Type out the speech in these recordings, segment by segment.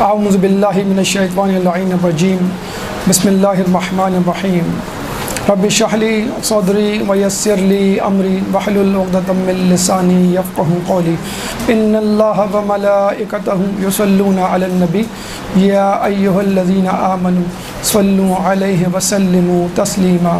اعوذ باللہ من الشیطان اللعین الرجیم بسم اللہ الرحمن الرحیم رب اشرح لی صدری ویسر لی امری واحلل عقدۃ من لسانی یفقهوا قولی ان اللہ وملائکتہ یصلون علی النبی یا ایھا الذین آمنوا صلوا علیہ وسلموا تسلیما۔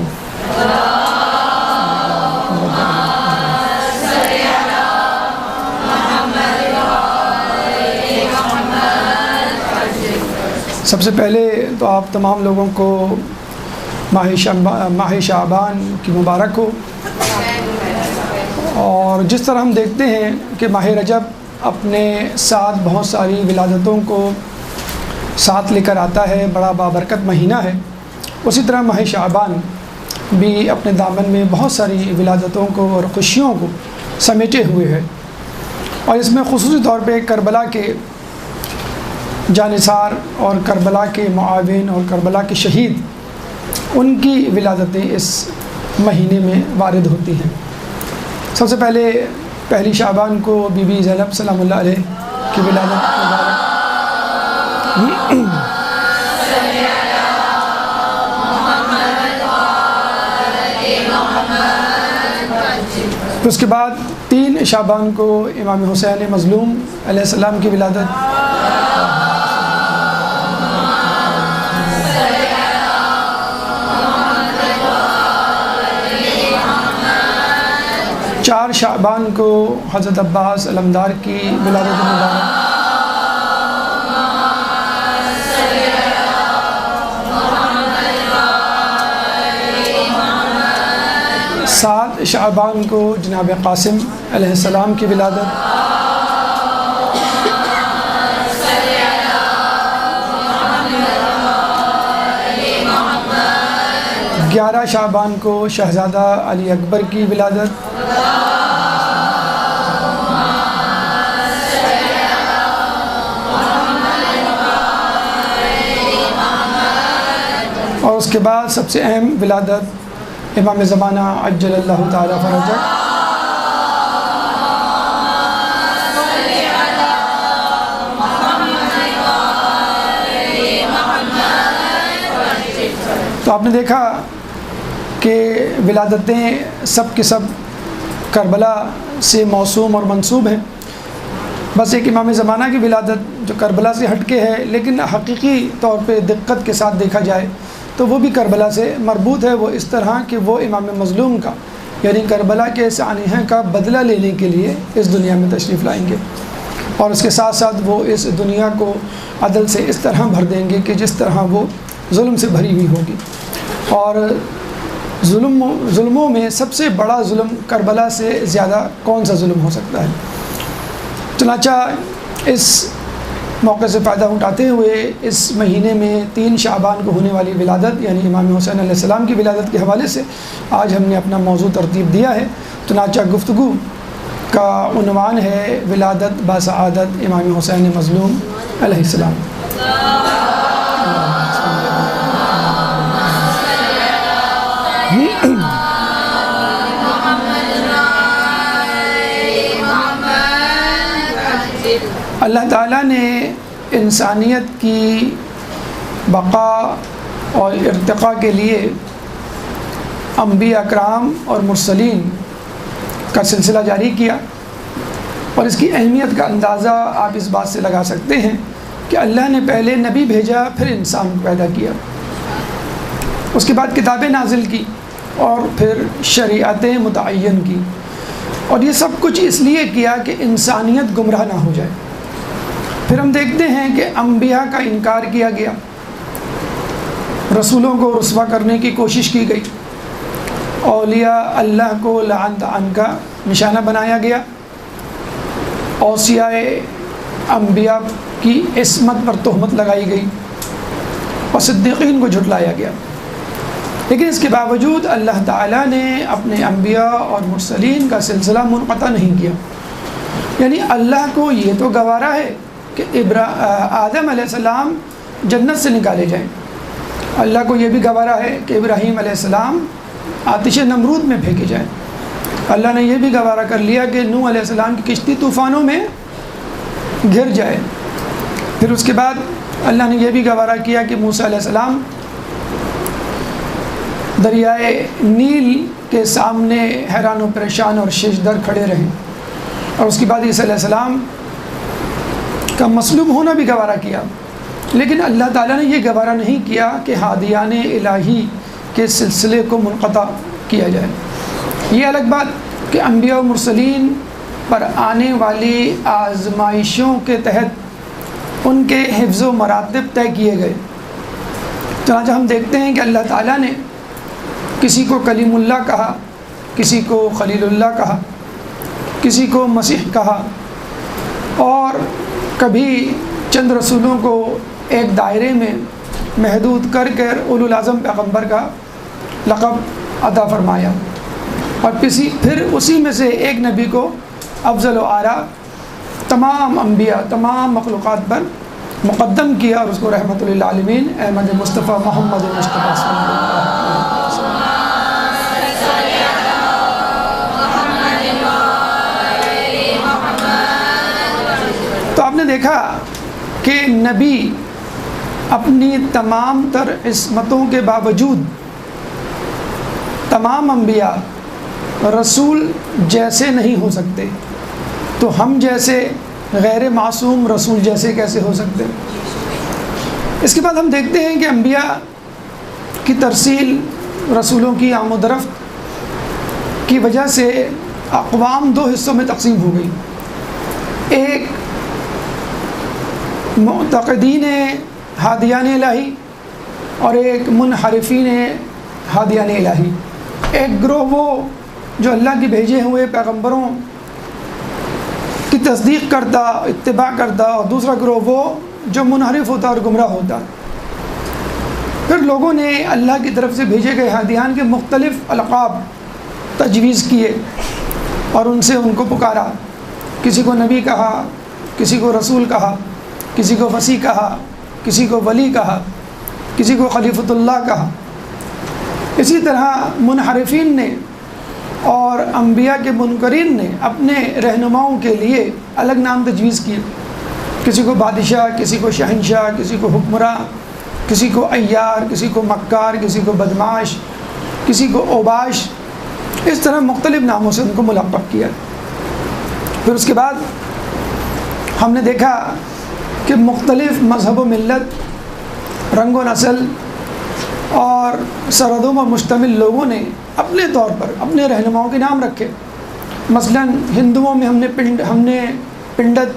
سب سے پہلے تو آپ تمام لوگوں کو ماہ شعبان کی مبارک ہو، اور جس طرح ہم دیکھتے ہیں کہ ماہ رجب اپنے ساتھ بہت ساری ولادتوں کو ساتھ لے کر آتا ہے، بڑا بابرکت مہینہ ہے، اسی طرح ماہ شعبان بھی اپنے دامن میں بہت ساری ولادتوں کو اور خوشیوں کو سمیٹے ہوئے ہے، اور اس میں خصوصی طور پہ کربلا کے جانثار اور کربلا کے معاون اور کربلا کے شہید، ان کی ولادتیں اس مہینے میں وارد ہوتی ہیں۔ سب سے پہلے پہلی شعبان کو بی بی زینب سلام اللہ علیہ کی ولادت مبارک۔ اس کے بعد 3 شعبان کو امام حسین مظلوم علیہ السلام کی ولادت۔ 4 شعبان کو حضرت عباس علمدار کی ولادت مبارک۔ 7 شعبان کو جناب قاسم علیہ السلام کی ولادت۔ 11 شعبان کو شہزادہ علی اکبر کی ولادت۔ اور اس کے بعد سب سے اہم ولادت امام زمانہ عجل اللہ تعالی فرجہ۔ تو آپ نے دیکھا کہ ولادتیں سب کے سب کربلا سے موسوم اور منسوب ہیں، بس ایک امام زمانہ کی ولادت جو کربلا سے ہٹ کے ہے، لیکن حقیقی طور پہ دقت کے ساتھ دیکھا جائے تو وہ بھی کربلا سے مربوط ہے، وہ اس طرح کہ وہ امام مظلوم کا یعنی کربلا کے سانحہ کا بدلہ لینے کے لیے اس دنیا میں تشریف لائیں گے، اور اس کے ساتھ ساتھ وہ اس دنیا کو عدل سے اس طرح بھر دیں گے کہ جس طرح وہ ظلم سے بھری ہوئی ہوگی۔ اور ظلموں میں سب سے بڑا ظلم کربلا سے زیادہ کون سا ظلم ہو سکتا ہے؟ چنانچہ اس موقع سے فائدہ اٹھاتے ہوئے اس مہینے میں 3 شعبان کو ہونے والی ولادت یعنی امام حسین علیہ السلام کی ولادت کے حوالے سے آج ہم نے اپنا موضوع ترتیب دیا ہے۔ چنانچہ گفتگو کا عنوان ہے ولادت باسعادت امام حسین مظلوم علیہ السلام۔ اللہ تعالیٰ نے انسانیت کی بقا اور ارتقاء کے لیے انبیاء اکرام اور مرسلین کا سلسلہ جاری کیا، اور اس کی اہمیت کا اندازہ آپ اس بات سے لگا سکتے ہیں کہ اللہ نے پہلے نبی بھیجا، پھر انسان کو پیدا کیا، اس کے بعد کتابیں نازل کی، اور پھر شریعتیں متعین کی، اور یہ سب کچھ اس لیے کیا کہ انسانیت گمراہ نہ ہو جائے۔ پھر ہم دیکھتے ہیں کہ انبیاء کا انکار کیا گیا، رسولوں کو رسوا کرنے کی کوشش کی گئی، اولیاء اللہ کو لعن طعن کا نشانہ بنایا گیا، اوصیاء انبیاء کی عصمت پر تہمت لگائی گئی، اور صدیقین کو جھٹلایا گیا۔ لیکن اس کے باوجود اللہ تعالیٰ نے اپنے انبیاء اور مرسلین کا سلسلہ منقطع نہیں کیا، یعنی اللہ کو یہ تو گوارا ہے کہ آدم علیہ السلام جنت سے نکالے جائیں، اللہ کو یہ بھی گوارا ہے کہ ابراہیم علیہ السلام آتش نمرود میں پھینکے جائیں، اللہ نے یہ بھی گوارا کر لیا کہ نوح علیہ السلام کی کشتی طوفانوں میں گر جائے، پھر اس کے بعد اللہ نے یہ بھی گوارا کیا کہ موسیٰ علیہ السلام دریائے نیل کے سامنے حیران و پریشان اور ششدر کھڑے رہیں، اور اس کے بعد عیسیٰ علیہ السلام کا مصلوب ہونا بھی گوارا کیا، لیکن اللہ تعالیٰ نے یہ گوارا نہیں کیا کہ ہادیان الہی کے سلسلے کو منقطع کیا جائے۔ یہ الگ بات کہ انبیاء و مرسلین پر آنے والی آزمائشوں کے تحت ان کے حفظ و مراتب طے کیے گئے۔ چنانچہ ہم دیکھتے ہیں کہ اللہ تعالیٰ نے کسی کو کلیم اللہ کہا، کسی کو خلیل اللہ کہا، کسی کو مسیح کہا، اور کبھی چند رسولوں کو ایک دائرے میں محدود کر اولو العزم پیغمبر کا لقب عطا فرمایا، اور پھر اسی میں سے ایک نبی کو افضل و اعلیٰ تمام انبیاء تمام مخلوقات پر مقدم کیا، اور اس کو رحمت للعالمین احمد مصطفیٰ محمد مصطفیٰ صلی اللہ علیہ وسلم۔ تو آپ نے دیکھا کہ نبی اپنی تمام تر عصمتوں کے باوجود تمام انبیاء رسول جیسے نہیں ہو سکتے، تو ہم جیسے غیر معصوم رسول جیسے کیسے ہو سکتے؟ اس کے بعد ہم دیکھتے ہیں کہ انبیاء کی ترسیل، رسولوں کی آمد و رفت کی وجہ سے اقوام دو حصوں میں تقسیم ہو گئی، ایک معتقدین ہادیان الہی اور ایک منحرفین ہادیان الہی۔ ایک گروہ وہ جو اللہ کے بھیجے ہوئے پیغمبروں کی تصدیق کرتا، اتباع کرتا، اور دوسرا گروہ وہ جو منحرف ہوتا اور گمراہ ہوتا۔ پھر لوگوں نے اللہ کی طرف سے بھیجے گئے ہادیان کے مختلف القاب تجویز کیے اور ان سے ان کو پکارا، کسی کو نبی کہا، کسی کو رسول کہا، کسی کو وصی کہا، کسی کو ولی کہا، کسی کو خلیفۃ اللہ کہا۔ اسی طرح منحرفین نے اور انبیاء کے منکرین نے اپنے رہنماؤں کے لیے الگ نام تجویز کیے، کسی کو بادشاہ، کسی کو شہنشاہ، کسی کو حکمراں، کسی کو عیار، کسی کو مکار، کسی کو بدماش، کسی کو اوباش، اس طرح مختلف ناموں سے ان کو ملقب کیا۔ پھر اس کے بعد ہم نے دیکھا کہ مختلف مذہب و ملت، رنگ و نسل اور سرحدوں پر مشتمل لوگوں نے اپنے طور پر اپنے رہنماؤں کے نام رکھے۔ مثلا ہندوؤں میں ہم نے پنڈت،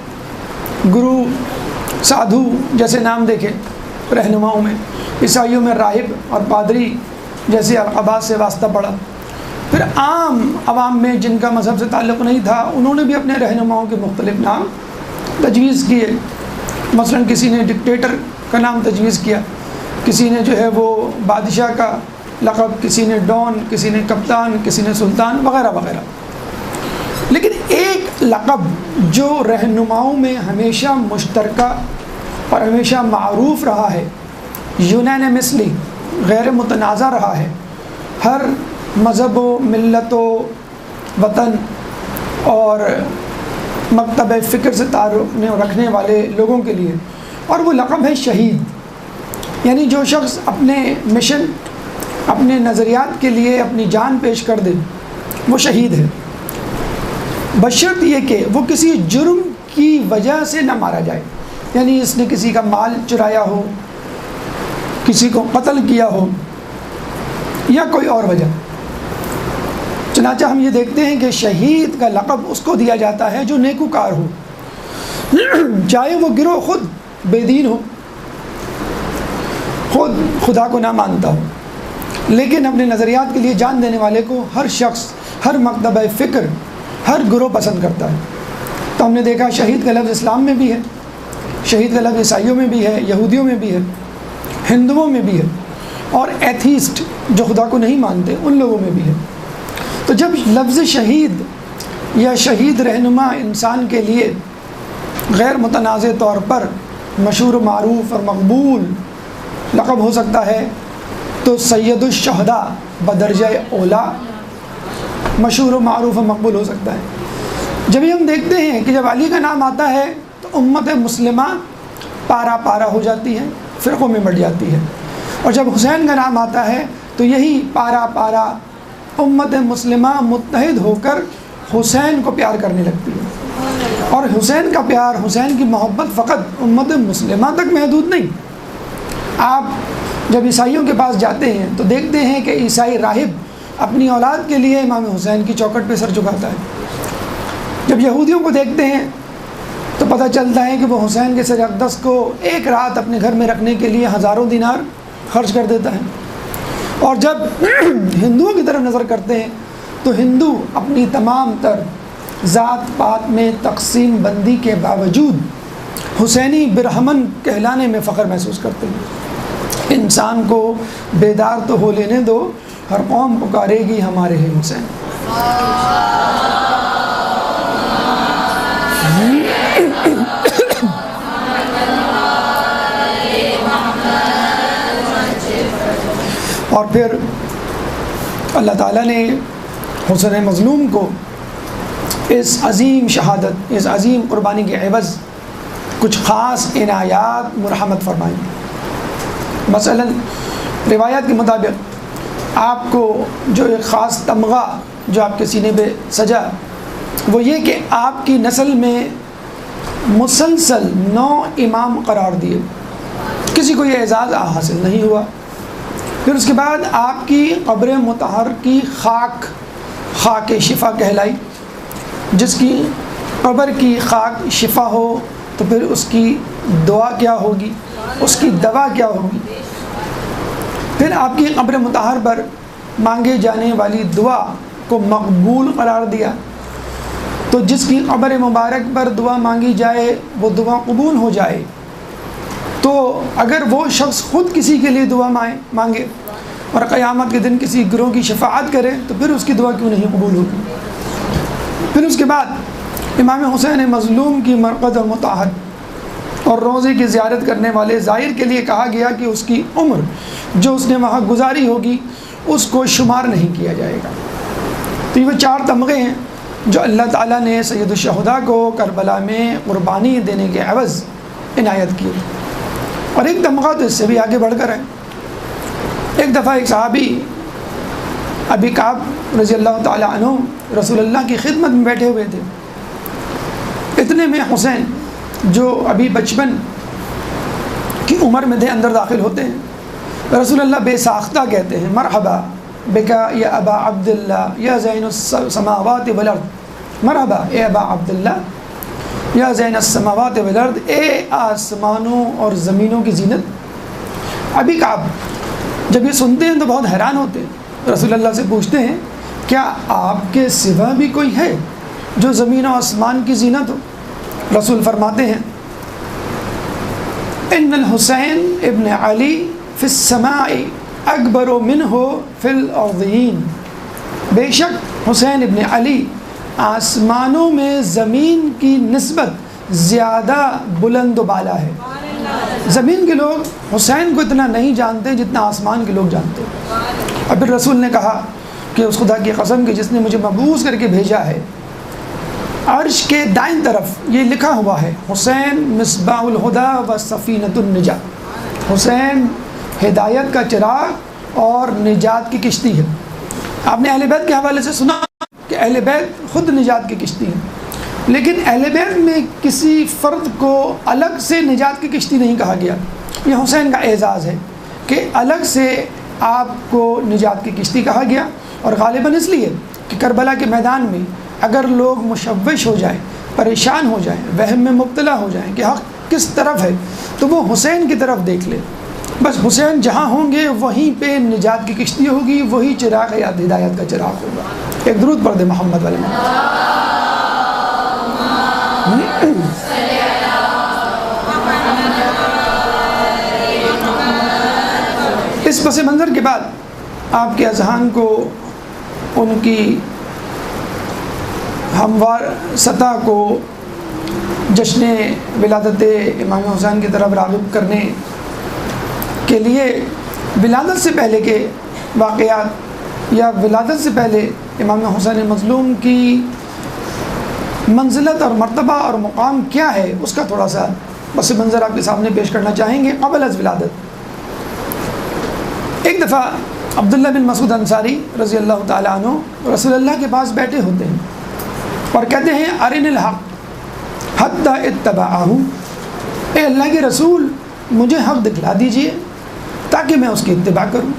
گرو، سادھو جیسے نام دیکھے رہنماؤں میں، عیسائیوں میں راہب اور پادری جیسے القابات سے واسطہ پڑا۔ پھر عام عوام میں جن کا مذہب سے تعلق نہیں تھا، انہوں نے بھی اپنے رہنماؤں کے مختلف نام تجویز کیے۔ مثلا کسی نے ڈکٹیٹر کا نام تجویز کیا، کسی نے جو ہے وہ بادشاہ کا لقب، کسی نے ڈان، کسی نے کپتان، کسی نے سلطان، وغیرہ وغیرہ۔ لیکن ایک لقب جو رہنماؤں میں ہمیشہ مشترکہ اور ہمیشہ معروف رہا ہے، یونانیمسلی غیر متنازع رہا ہے، ہر مذہب و ملت و وطن اور مکتب فکر سے تعلق رکھنے والے لوگوں کے لیے، اور وہ لقب ہے شہید۔ یعنی جو شخص اپنے مشن، اپنے نظریات کے لیے اپنی جان پیش کر دے، وہ شہید ہے، بشرط یہ کہ وہ کسی جرم کی وجہ سے نہ مارا جائے، یعنی اس نے کسی کا مال چرایا ہو، کسی کو قتل کیا ہو، یا کوئی اور وجہ۔ چنانچہ ہم یہ دیکھتے ہیں کہ شہید کا لقب اس کو دیا جاتا ہے جو نیکوکار ہو، چاہے وہ گروہ خود بے دین ہو، خود خدا کو نہ مانتا ہو، لیکن اپنے نظریات کے لیے جان دینے والے کو ہر شخص، ہر مکتبہ فکر، ہر گروہ پسند کرتا ہے۔ تو ہم نے دیکھا شہید کا لفظ اسلام میں بھی ہے، شہید کا لفظ عیسائیوں میں بھی ہے، یہودیوں میں بھی ہے، ہندوؤں میں بھی ہے، اور ایتھیسٹ جو خدا کو نہیں مانتے ان لوگوں میں بھی ہے۔ تو جب لفظ شہید یا شہید رہنما انسان کے لیے غیر متنازع طور پر مشہور و معروف اور مقبول لقب ہو سکتا ہے، تو سید الشہداء بدرجہ اولا مشہور و معروف اور مقبول ہو سکتا ہے۔ جب ہم دیکھتے ہیں کہ جب علی کا نام آتا ہے تو امت مسلمہ پارا پارا ہو جاتی ہے، فرقوں میں بٹ جاتی ہے، اور جب حسین کا نام آتا ہے تو یہی پارا پارا امت مسلمہ متحد ہو کر حسین کو پیار کرنے لگتی ہے، اور حسین کا پیار، حسین کی محبت فقط امت مسلمہ تک محدود نہیں۔ آپ جب عیسائیوں کے پاس جاتے ہیں تو دیکھتے ہیں کہ عیسائی راہب اپنی اولاد کے لیے امام حسین کی چوکھٹ پہ سر جھکاتا ہے۔ جب یہودیوں کو دیکھتے ہیں تو پتہ چلتا ہے کہ وہ حسین کے سر اقدس کو ایک رات اپنے گھر میں رکھنے کے لیے ہزاروں دینار خرچ کر دیتا ہے۔ اور جب ہندوؤں کی طرف نظر کرتے ہیں تو ہندو اپنی تمام تر ذات پات میں تقسیم بندی کے باوجود حسینی برہمن کہلانے میں فخر محسوس کرتے ہیں۔ انسان کو بیدار تو ہو لینے دو، ہر قوم پکارے گی ہمارے ہیں حسین۔ اور پھر اللہ تعالیٰ نے حسین مظلوم کو اس عظیم شہادت، اس عظیم قربانی کے عوض کچھ خاص عنایات مرحمت فرمائیں۔ مثلا روایات کے مطابق آپ کو جو ایک خاص تمغہ جو آپ کے سینے پہ سجا، وہ یہ کہ آپ کی نسل میں مسلسل 9 امام قرار دیے، کسی کو یہ اعزاز حاصل نہیں ہوا۔ پھر اس کے بعد آپ کی قبر مطہر کی خاک شفا کہلائی، جس کی قبر کی خاک شفا ہو تو پھر اس کی دعا کیا ہوگی، اس کی دوا کیا ہوگی۔ پھر آپ کی قبر مطہر پر مانگے جانے والی دعا کو مقبول قرار دیا، تو جس کی قبر مبارک پر دعا مانگی جائے وہ دعا قبول ہو جائے، تو اگر وہ شخص خود کسی کے لیے دعا مانگے اور قیامت کے دن کسی گروہ کی شفاعت کرے تو پھر اس کی دعا کیوں نہیں قبول ہوگی۔ پھر اس کے بعد امام حسین مظلوم کی مرقد اور مطاہرت اور روضے کی زیارت کرنے والے زائر کے لیے کہا گیا کہ اس کی عمر جو اس نے وہاں گزاری ہوگی اس کو شمار نہیں کیا جائے گا۔ تو یہ وہ 4 تمغے ہیں جو اللہ تعالیٰ نے سید الشہداء کو کربلا میں قربانی دینے کے عوض عنایت کی، اور ایک تمغہ تو اس سے بھی آگے بڑھ کر ہے۔ ایک دفعہ ایک صحابی ابی کعب رضی اللہ تعالیٰ عنہ رسول اللہ کی خدمت میں بیٹھے ہوئے تھے، اتنے میں حسین جو ابھی بچپن کی عمر میں تھے اندر داخل ہوتے ہیں۔ رسول اللہ بے ساختہ کہتے ہیں، مرحبا بکا یا ابا عبداللہ یا زین السماوات والارض، مرحبا اے ابا عبداللہ یا زین السماوات والارض، اے آسمانوں اور زمینوں کی زینت۔ ابھی کعب جب یہ سنتے ہیں تو بہت حیران ہوتے ہیں، رسول اللہ سے پوچھتے ہیں کیا آپ کے سوا بھی کوئی ہے جو زمین و آسمان کی زینت ہو؟ رسول فرماتے ہیں ان الحسین ابن علی فی السماء اکبر منہ فی الارضین، بے شک حسین ابن علی آسمانوں میں زمین کی نسبت زیادہ بلند و بالا ہے۔ زمین کے لوگ حسین کو اتنا نہیں جانتے جتنا آسمان کے لوگ جانتے ہیں۔ اور پھر رسول نے کہا کہ اس خدا کی قسم کہ جس نے مجھے مبعوث کر کے بھیجا ہے، عرش کے دائیں طرف یہ لکھا ہوا ہے حسین مصباح الہدی و سفینۃ النجات، حسین ہدایت کا چراغ اور نجات کی کشتی ہے۔ آپ نے اہل بیت کے حوالے سے سنا کہ اہل بیت خود نجات کی کشتی ہے، لیکن اہل بیت میں کسی فرد کو الگ سے نجات کی کشتی نہیں کہا گیا۔ یہ حسین کا اعزاز ہے کہ الگ سے آپ کو نجات کی کشتی کہا گیا، اور غالباً اس لیے کہ کربلا کے میدان میں اگر لوگ مشوش ہو جائیں، پریشان ہو جائیں، وہم میں مبتلا ہو جائیں کہ حق کس طرف ہے، تو وہ حسین کی طرف دیکھ لے، بس حسین جہاں ہوں گے وہیں پہ نجات کی کشتی ہوگی، وہی چراغ ہدایت کا چراغ ہوگا۔ ایک درود پڑھ دے محمد والے اس پس منظر کے بعد آپ کے اذہان کو ان کی ہموار سطح کو جشن ولادت امام حسین کی طرف راغب کرنے کے لیے ولادت سے پہلے کے واقعات یا ولادت سے پہلے امام حسین مظلوم کی منزلت اور مرتبہ اور مقام کیا ہے اس کا تھوڑا سا بس یہ منظر آپ کے سامنے پیش کرنا چاہیں گے قبل از ولادت۔ ایک دفعہ عبداللہ بن مسعود انصاری رضی اللہ تعالیٰ عنہ رسول اللہ کے پاس بیٹھے ہوتے ہیں اور کہتے ہیں ارن الحق حتی اتبعہ، اے اللہ کے رسول مجھے حق دکھلا دیجئے تاکہ میں اس کی اتباع کروں۔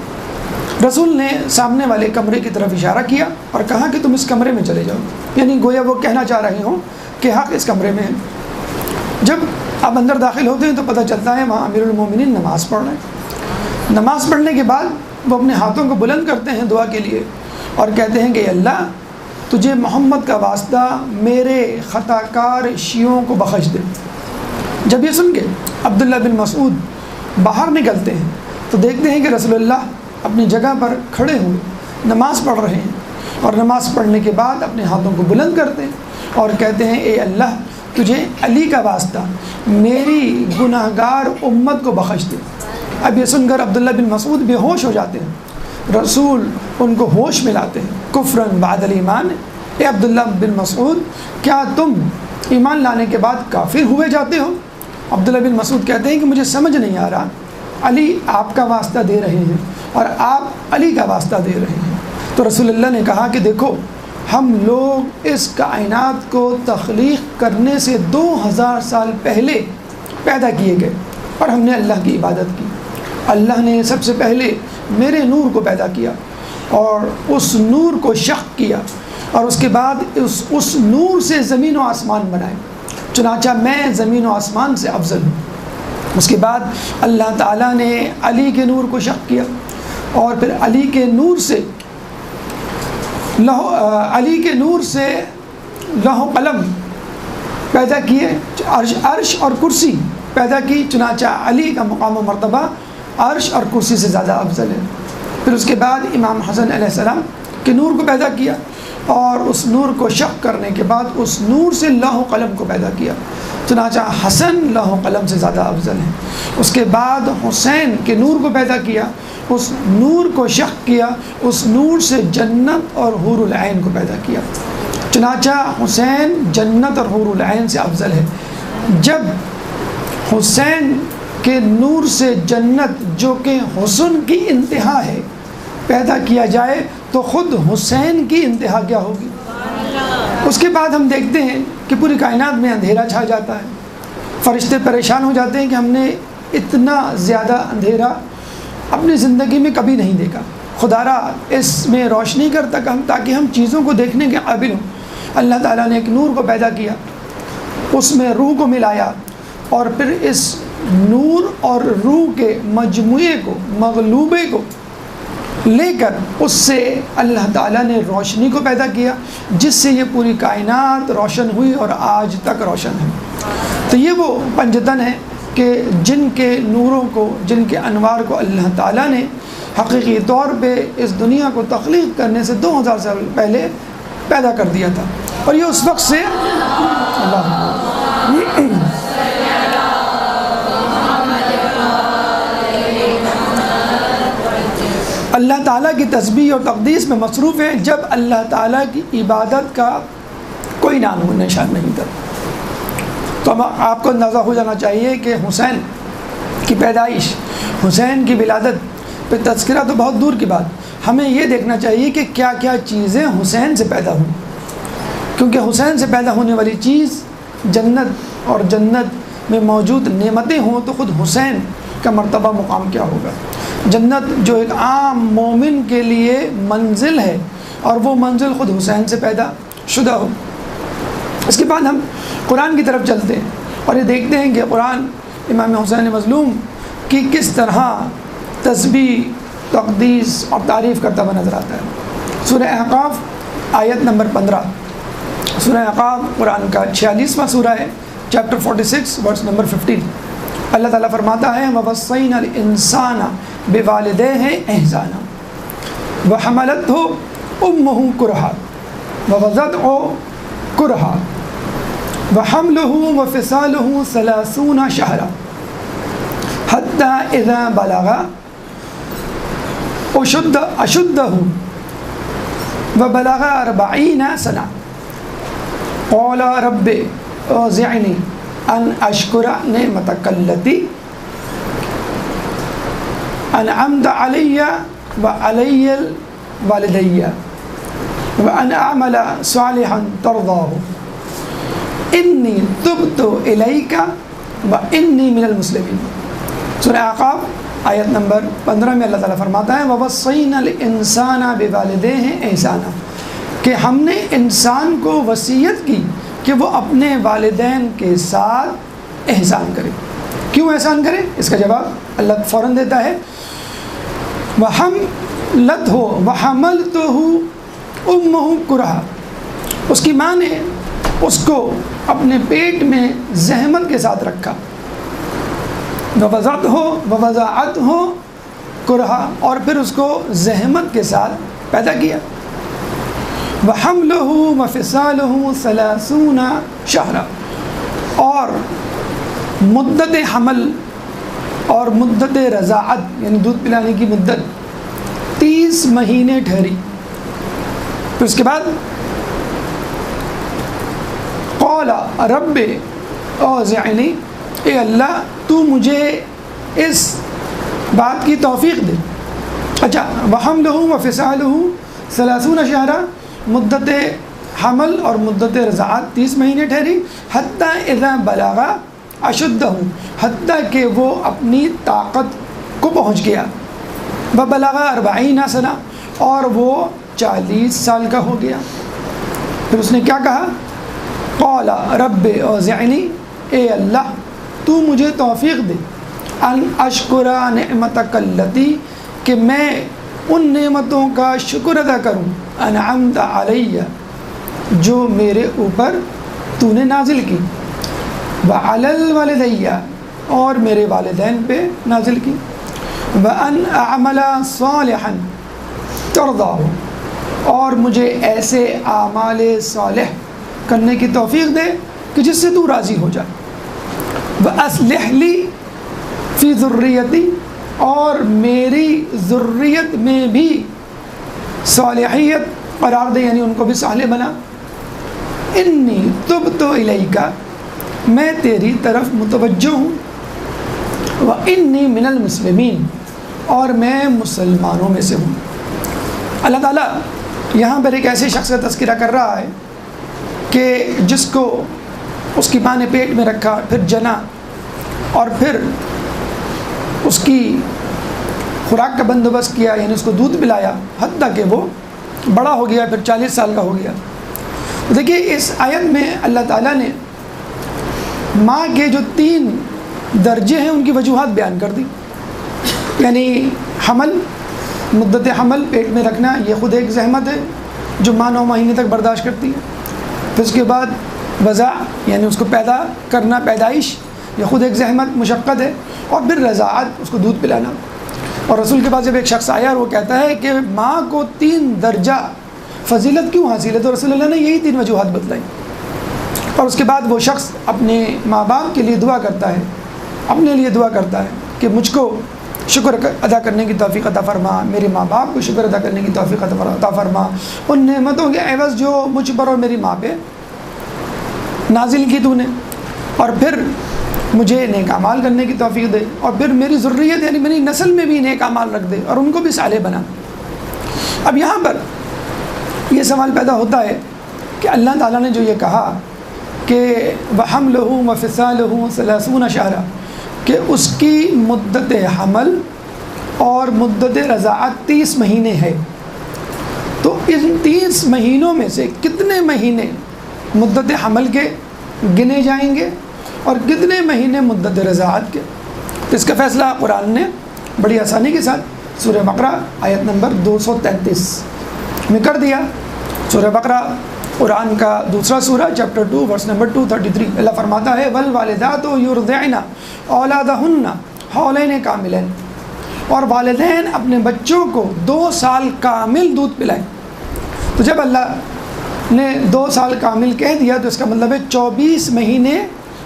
رسول نے سامنے والے کمرے کی طرف اشارہ کیا اور کہا کہ تم اس کمرے میں چلے جاؤ، یعنی گویا وہ کہنا چاہ رہے ہوں کہ حق اس کمرے میں ہے۔ جب آپ اندر داخل ہوتے ہیں تو پتہ چلتا ہے وہاں امیر المومنین نماز پڑھ رہے ہیں۔ نماز پڑھنے کے بعد وہ اپنے ہاتھوں کو بلند کرتے ہیں دعا کے لیے اور کہتے ہیں کہ اللہ تجھے محمد کا واسطہ میرے خطا کار شیعوں کو بخش دے۔ جب یہ سن کے عبداللہ بن مسعود باہر نکلتے ہیں تو دیکھتے ہیں کہ رسول اللہ اپنی جگہ پر کھڑے ہوئے نماز پڑھ رہے ہیں، اور نماز پڑھنے کے بعد اپنے ہاتھوں کو بلند کرتے ہیں اور کہتے ہیں اے اللہ تجھے علی کا واسطہ میری گناہ گار امت کو بخش دے۔ اب یہ سن کر عبداللہ بن مسعود بے ہوش ہو جاتے ہیں، رسول ان کو ہوش میں لاتے ہیں۔ کفرن بعد الایمان، اے عبداللہ بن مسعود کیا تم ایمان لانے کے بعد کافر ہوئے جاتے ہو؟ عبداللہ بن مسعود کہتے ہیں کہ مجھے سمجھ نہیں آ رہا، علی آپ کا واسطہ دے رہے ہیں اور آپ علی کا واسطہ دے رہے ہیں۔ تو رسول اللہ نے کہا کہ دیکھو ہم لوگ اس کائنات کو تخلیق کرنے سے 2000 سال پہلے پیدا کیے گئے اور ہم نے اللہ کی عبادت کی۔ اللہ نے سب سے پہلے میرے نور کو پیدا کیا اور اس نور کو شق کیا، اور اس کے بعد اس نور سے زمین و آسمان بنائے، چنانچہ میں زمین و آسمان سے افضل ہوں۔ اس کے بعد اللہ تعالیٰ نے علی کے نور کو شق کیا اور پھر علی کے نور سے لوح و قلم پیدا کیے، عرش اور کرسی پیدا کی، چنانچہ علی کا مقام و مرتبہ عرش اور کرسی سے زیادہ افضل ہے۔ پھر اس کے بعد امام حسن علیہ السلام کے نور کو پیدا کیا اور اس نور کو شق کرنے کے بعد اس نور سے لوح و قلم کو پیدا کیا، چنانچہ حسن لوح و قلم سے زیادہ افضل ہے۔ اس کے بعد حسین کے نور کو پیدا کیا، اس نور کو شق کیا، اس نور سے جنت اور حور العین کو پیدا کیا، چنانچہ حسین جنت اور حور العین سے افضل ہے۔ جب حسین کے نور سے جنت جو کہ حسن کی انتہا ہے پیدا کیا جائے تو خود حسین کی انتہا کیا ہوگی۔ اس کے بعد ہم دیکھتے ہیں کہ پوری کائنات میں اندھیرا چھا جاتا ہے، فرشتے پریشان ہو جاتے ہیں کہ ہم نے اتنا زیادہ اندھیرا اپنی زندگی میں کبھی نہیں دیکھا، خدا را اس میں روشنی کر تاکہ ہم چیزوں کو دیکھنے کے قابل ہوں۔ اللہ تعالیٰ نے ایک نور کو پیدا کیا، اس میں روح کو ملایا اور پھر اس نور اور روح کے مجموعے کو، مغلوبے کو لے کر اس سے اللہ تعالیٰ نے روشنی کو پیدا کیا، جس سے یہ پوری کائنات روشن ہوئی اور آج تک روشن ہے۔ تو یہ وہ پنجتن ہے کہ جن کے نوروں کو، جن کے انوار کو اللہ تعالیٰ نے حقیقی طور پہ اس دنیا کو تخلیق کرنے سے 2000 سال پہلے پیدا کر دیا تھا، اور یہ اس وقت سے اللہ تعالیٰ کی تسبیح اور تقدیس میں مصروف ہے جب اللہ تعالیٰ کی عبادت کا کوئی نام و نشان نہیں تھا۔ تو آپ کو اندازہ ہو جانا چاہیے کہ حسین کی پیدائش، حسین کی ولادت پہ تذکرہ تو بہت دور کی بات، ہمیں یہ دیکھنا چاہیے کہ کیا کیا چیزیں حسین سے پیدا ہوئیں، کیونکہ حسین سے پیدا ہونے والی چیز جنت، اور جنت میں موجود نعمتیں ہوں تو خود حسین کا مرتبہ مقام کیا ہوگا۔ جنت جو ایک عام مومن کے لیے منزل ہے، اور وہ منزل خود حسین سے پیدا شدہ ہو۔ اس کے بعد ہم قرآن کی طرف چلتے ہیں اور یہ دیکھتے ہیں کہ قرآن امام حسین مظلوم کی کس طرح تسبیح، تقدیس اور تعریف کرتا ہوا نظر آتا ہے۔ سورہ احقاف آیت نمبر 15، سورہ احقاف قرآن کا 46واں سورہ ہے، چیپٹر 46 ورس نمبر 15۔ اللہ تعالیٰ فرماتا ہے وَوَصَّيْنَا الْإِنسَانَ بِوَالِدَيْهِ إِحْسَانًا وَحَمَلَتْهُ أُمُّهُ كُرْهًا وَوَضَعَتْهُ كُرْهًا وَحَمْلُهُ وَفِصَالُهُ 30 شهرًا حَتَّى إِذَا بَلَغَ أَشُدَّهُ وَبَلَغَ 40 سَنَةً قَالَ رَبِّ أَوْزِعْنِي ان اشکر نعمتک التی انعمت علی و علی والدی وان اعمل صالحا ترضاہ انی تبت الیک وانی من المسلمین۔ سورہ اعقاف آیت نمبر 15 میں اللہ تعالیٰ فرماتا ہے وَوَصَّيْنَا الْإِنسَانَ بِوَالِدَيْهِ احسانا، کہ ہم نے انسان کو وصیت کی کہ وہ اپنے والدین کے ساتھ احسان کرے۔ کیوں احسان کرے؟ اس کا جواب اللہ فوراً دیتا ہے وَحَمْلَتْهُ وَحَمَلْتُهُ أُمُّهُ كُرْهًا، اس کی ماں نے اس کو اپنے پیٹ میں زحمت کے ساتھ رکھا، وَوَضَعَتْهُ كُرْهًا، اور پھر اس کو زحمت کے ساتھ پیدا کیا، وَحَمْلُهُ وَفِصَالُهُ 30 شهرًا، اور مدت حمل اور مدت رضاعت یعنی دودھ پلانے کی مدت 30 مہینے ٹھہری۔ پھر اس کے بعد قال رب اوزعنی، اے اللہ تو مجھے اس بات کی توفیق دے۔ اچھا، وحملہ وفصالہ 30 شہرا، مدت حمل اور مدت رضاعت 30 مہینے ٹھہری، حتیٰ اذا بلغ اشدہ، حتیٰ کہ وہ اپنی طاقت کو پہنچ گیا، وبلغ 40 سنہ، اور وہ 40 سال کا ہو گیا۔ پھر اس نے کیا کہا؟ قال رب اوزعنی، اے اللہ تو مجھے توفیق دے، ان اشکر نعمتک التی، کہ میں ان نعمتوں کا شکر ادا کروں، انعمت علی، جو میرے اوپر تو نے نازل کی، وعلی الوالدی، اور میرے والدین پہ نازل کی، وان اعمل صالحا ترضاہ، اور مجھے ایسے اعمال صالح کرنے کی توفیق دے کہ جس سے تو راضی ہو جائے، وَأَصْلِحْ لِي فِي ذُرِّيَّتِي، اور میری ذریت میں بھی صالحیت قرار دے، یعنی ان کو بھی صالح بنا، انی تبت الیک، میں تیری طرف متوجہ ہوں، وانی من المسلمین، اور میں مسلمانوں میں سے ہوں۔ اللہ تعالیٰ یہاں پر ایک ایسے شخص کا تذکرہ کر رہا ہے کہ جس کو اس کی ماں نے پیٹ میں رکھا، پھر جنا، اور پھر اس کی خوراک کا بندوبست کیا، یعنی اس کو دودھ پلایا، حتیٰ کہ وہ بڑا ہو گیا، پھر 40 سال کا ہو گیا۔ دیکھیے اس آیت میں اللہ تعالیٰ نے ماں کے جو 3 درجے ہیں ان کی وجوہات بیان کر دی، یعنی حمل، مدت حمل، پیٹ میں رکھنا، یہ خود ایک زحمت ہے جو ماں 9 مہینے تک برداشت کرتی ہے۔ پھر اس کے بعد وضع، یعنی اس کو پیدا کرنا، پیدائش، یہ خود ایک زحمت، مشقت ہے، اور پھر رضاعت، اس کو دودھ پلانا۔ اور رسول کے پاس جب ایک شخص آیا اور وہ کہتا ہے کہ ماں کو 3 درجہ فضیلت کیوں حاصل ہے، تو رسول اللہ نے یہی 3 وجوہات بتلائیں۔ اور اس کے بعد وہ شخص اپنے ماں باپ کے لیے دعا کرتا ہے، اپنے لیے دعا کرتا ہے کہ مجھ کو شکر ادا کرنے کی توفیق عطا فرما، میرے ماں باپ کو شکر ادا کرنے کی توفیق عطا فرما، ان نعمتوں کے عوض جو مجھ پر اور میری ماں پہ نازل کی تو نے، اور پھر مجھے نیک اعمال کرنے کی توفیق دے، اور پھر میری ذریت یعنی میری نسل میں بھی نیک اعمال رکھ دے اور ان کو بھی صالح بنا۔ اب یہاں پر یہ سوال پیدا ہوتا ہے کہ اللہ تعالیٰ نے جو یہ کہا کہ وَحَمْلُهُ وَفِصَالُهُ 30 شهرا، کہ اس کی مدت حمل اور مدت رضاعت 30 مہینے ہے، تو ان 30 مہینوں میں سے کتنے مہینے مدت حمل کے گنے جائیں گے اور کتنے مہینے مدت رضاعت کے؟ تو اس کا فیصلہ قرآن نے بڑی آسانی کے ساتھ سورہ بقرہ آیت نمبر 233 میں کر دیا۔ سورہ بقرہ قرآن کا دوسرا سورہ، چیپٹر 2 ورس نمبر 233، اللہ فرماتا ہے والوالدات یرضعن اولادہن حولین کاملین، اور والدین اپنے بچوں کو 2 سال کامل دودھ پلائیں۔ تو جب اللہ نے 2 سال کامل کہہ دیا تو اس کا مطلب ہے 24 مہینے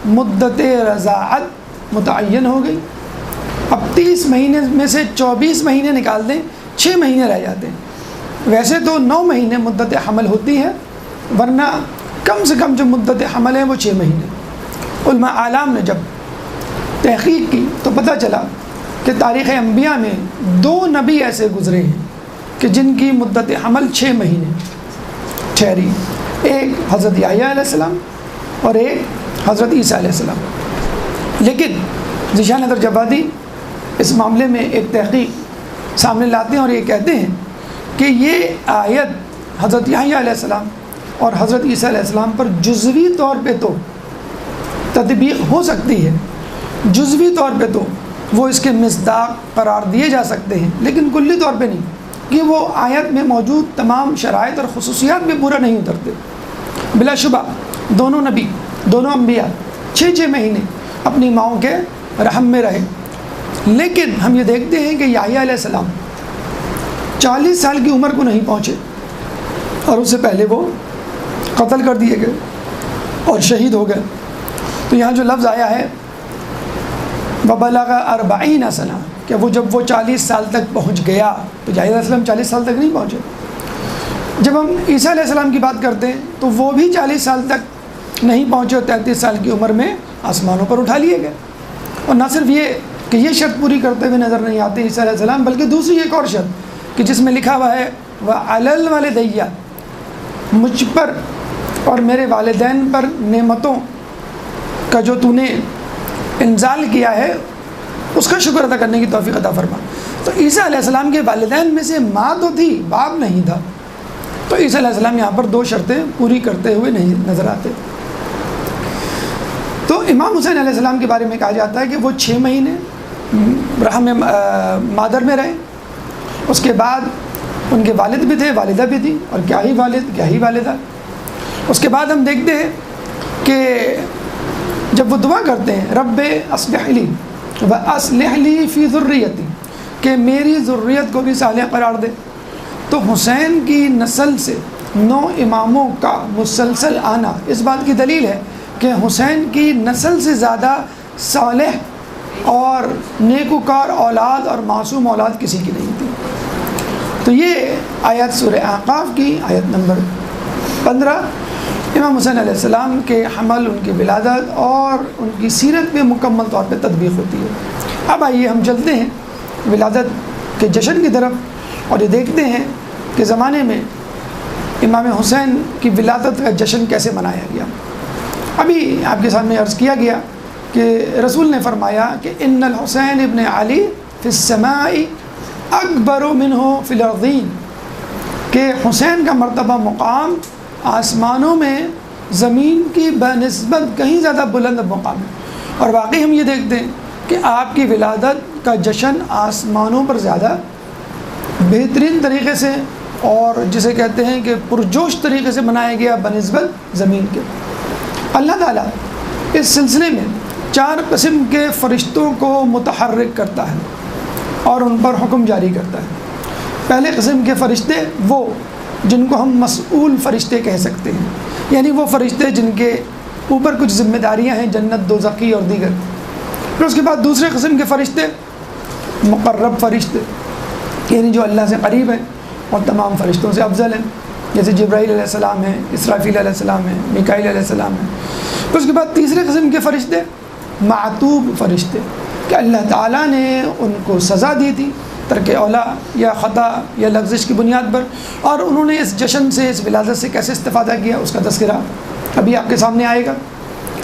مدت رضاعت متعین ہو گئی۔ اب 30 مہینے میں سے 24 مہینے نکال دیں، 6 مہینے رہ جاتے ہیں۔ ویسے تو 9 مہینے مدت حمل ہوتی ہے، ورنہ کم سے کم جو مدت حمل ہے وہ 6 مہینے۔ علماء اعلام نے جب تحقیق کی تو پتہ چلا کہ تاریخ انبیاء میں 2 نبی ایسے گزرے ہیں کہ جن کی مدت حمل 6 مہینے ٹھہری، ایک حضرت یحییٰ علیہ السلام اور ایک حضرت عیسیٰ علیہ السلام۔ لیکن ذیشان حیدر جوادی اس معاملے میں ایک تحقیق سامنے لاتے ہیں اور یہ کہتے ہیں کہ یہ آیت حضرت یحییٰ علیہ السلام اور حضرت عیسیٰ علیہ السلام پر جزوی طور پہ تو تطبیق ہو سکتی ہے، جزوی طور پہ تو وہ اس کے مصداق قرار دیے جا سکتے ہیں، لیکن کلی طور پہ نہیں، کہ وہ آیت میں موجود تمام شرائط اور خصوصیات میں پورا نہیں اترتے۔ بلا شبہ دونوں نبی، دونوں انبیاء 6 مہینے اپنی ماؤں کے رحم میں رہے، لیکن ہم یہ دیکھتے ہیں کہ یحییٰ علیہ السلام 40 سال کی عمر کو نہیں پہنچے اور اس سے پہلے وہ قتل کر دیے گئے اور شہید ہو گئے۔ تو یہاں جو لفظ آیا ہے وَبَلَغَ 40 سنہ، کہ جب وہ 40 سال تک پہنچ گیا، تو یحییٰ علیہ السلام 40 سال تک نہیں پہنچے۔ جب ہم عیسیٰ علیہ السلام کی بات کرتے ہیں تو وہ بھی 40 سال تک نہیں پہنچے اور 33 سال کی عمر میں آسمانوں پر اٹھا لیے گئے۔ اور نہ صرف یہ کہ یہ شرط پوری کرتے ہوئے نظر نہیں آتے عیسیٰ علیہ السلام، بلکہ دوسری ایک اور شرط کہ جس میں لکھا ہوا ہے وَعَلَى الْوَالِدَيَّ، مجھ پر اور میرے والدین پر نعمتوں کا جو تو نے انزال کیا ہے اس کا شکر ادا کرنے کی توفیق عطا فرما۔ تو عیسیٰ علیہ السلام کے والدین میں سے ماں تو تھی، باپ نہیں تھا، تو عیسیٰ علیہ السلام یہاں پر 2 شرطیں پوری کرتے ہوئے نہیں نظر آتے۔ تو امام حسین علیہ السلام کے بارے میں کہا جاتا ہے کہ وہ 6 مہینے رحم مادر میں رہے، اس کے بعد ان کے والد بھی تھے، والدہ بھی تھی، اور کیا ہی والد کیا ہی والدہ۔ اس کے بعد ہم دیکھتے ہیں کہ جب وہ دعا کرتے ہیں رب اصلح لی واصلح لی فی ذریتی، کہ میری ذریت کو بھی صالح قرار دے، تو حسین کی نسل سے 9 اماموں کا مسلسل آنا اس بات کی دلیل ہے کہ حسین کی نسل سے زیادہ صالح اور نیکوکار اولاد اور معصوم اولاد کسی کی نہیں تھی۔ تو یہ آیت سورہ احقاف کی آیت نمبر 15 امام حسین علیہ السلام کے حمل، ان کی ولادت اور ان کی سیرت پہ مکمل طور پہ تطبیق ہوتی ہے۔ اب آئیے ہم چلتے ہیں ولادت کے جشن کی طرف اور یہ دیکھتے ہیں کہ زمانے میں امام حسین کی ولادت کا جشن کیسے منایا گیا۔ ابھی آپ کے سامنے عرض کیا گیا کہ رسول نے فرمایا کہ ان الحسین ابن علی فی السماء اکبر منہ فی الارضین، کہ حسین کا مرتبہ مقام آسمانوں میں زمین کی بنسبت کہیں زیادہ بلند مقام ہے۔ اور واقعی ہم یہ دیکھتے ہیں کہ آپ کی ولادت کا جشن آسمانوں پر زیادہ بہترین طریقے سے اور جسے کہتے ہیں کہ پرجوش طریقے سے منایا گیا بنسبت زمین کے۔ اللہ تعالیٰ اس سلسلے میں 4 قسم کے فرشتوں کو متحرک کرتا ہے اور ان پر حکم جاری کرتا ہے۔ پہلے قسم کے فرشتے وہ جن کو ہم مسئول فرشتے کہہ سکتے ہیں، یعنی وہ فرشتے جن کے اوپر کچھ ذمہ داریاں ہیں، جنت، دوزخی اور دیگر۔ پھر اس کے بعد دوسرے قسم کے فرشتے مقرب فرشتے، یعنی جو اللہ سے قریب ہیں اور تمام فرشتوں سے افضل ہیں، جیسے جبرائیل علیہ السلام ہیں، اسرافیل علیہ السلام ہیں، میکائیل علیہ السلام ہیں۔ پھر اس کے بعد تیسرے قسم کے فرشتے معتوب فرشتے، کہ اللہ تعالیٰ نے ان کو سزا دی تھی ترک اولا یا خطا یا لغزش کی بنیاد پر، اور انہوں نے اس جشن سے، اس ولادت سے کیسے استفادہ کیا، اس کا تذکرہ ابھی آپ کے سامنے آئے گا۔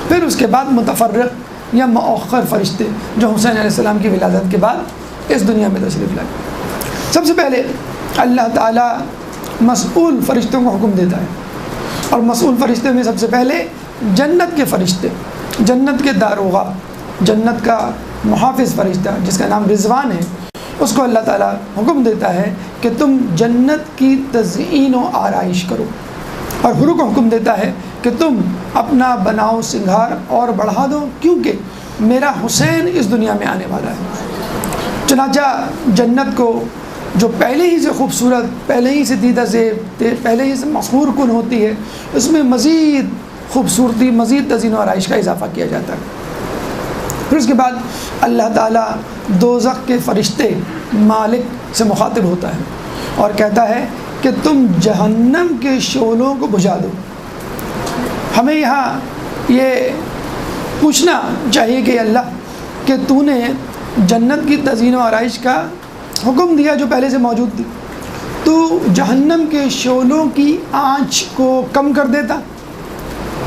پھر اس کے بعد متفرق یا مؤخر فرشتے جو حسین علیہ السلام کی ولادت کے بعد اس دنیا میں تشریف لائے۔ سب سے پہلے اللہ تعالیٰ مسئول فرشتوں کو حکم دیتا ہے، اور مسئول فرشتے میں سب سے پہلے جنت کے فرشتے، جنت کے داروغہ، جنت کا محافظ فرشتہ جس کا نام رضوان ہے، اس کو اللہ تعالیٰ حکم دیتا ہے کہ تم جنت کی تزئین و آرائش کرو، اور حور کو حکم دیتا ہے کہ تم اپنا بناؤ سنگھار اور بڑھا دو، کیونکہ میرا حسین اس دنیا میں آنے والا ہے۔ چنانچہ جنت کو جو پہلے ہی سے خوبصورت، پہلے ہی سے دیدہ زیب، پہلے ہی سے مسحور کن ہوتی ہے، اس میں مزید خوبصورتی، مزید تزئین و آرائش کا اضافہ کیا جاتا ہے۔ پھر اس کے بعد اللہ تعالیٰ دوزخ کے فرشتے مالک سے مخاطب ہوتا ہے اور کہتا ہے کہ تم جہنم کے شعلوں کو بجھا دو۔ ہمیں یہاں یہ پوچھنا چاہیے کہ اللہ کہ تو نے جنت کی تزئین و آرائش کا حکم دیا جو پہلے سے موجود تھی، تو جہنم کے شعلوں کی آنچ کو کم کر دیتا،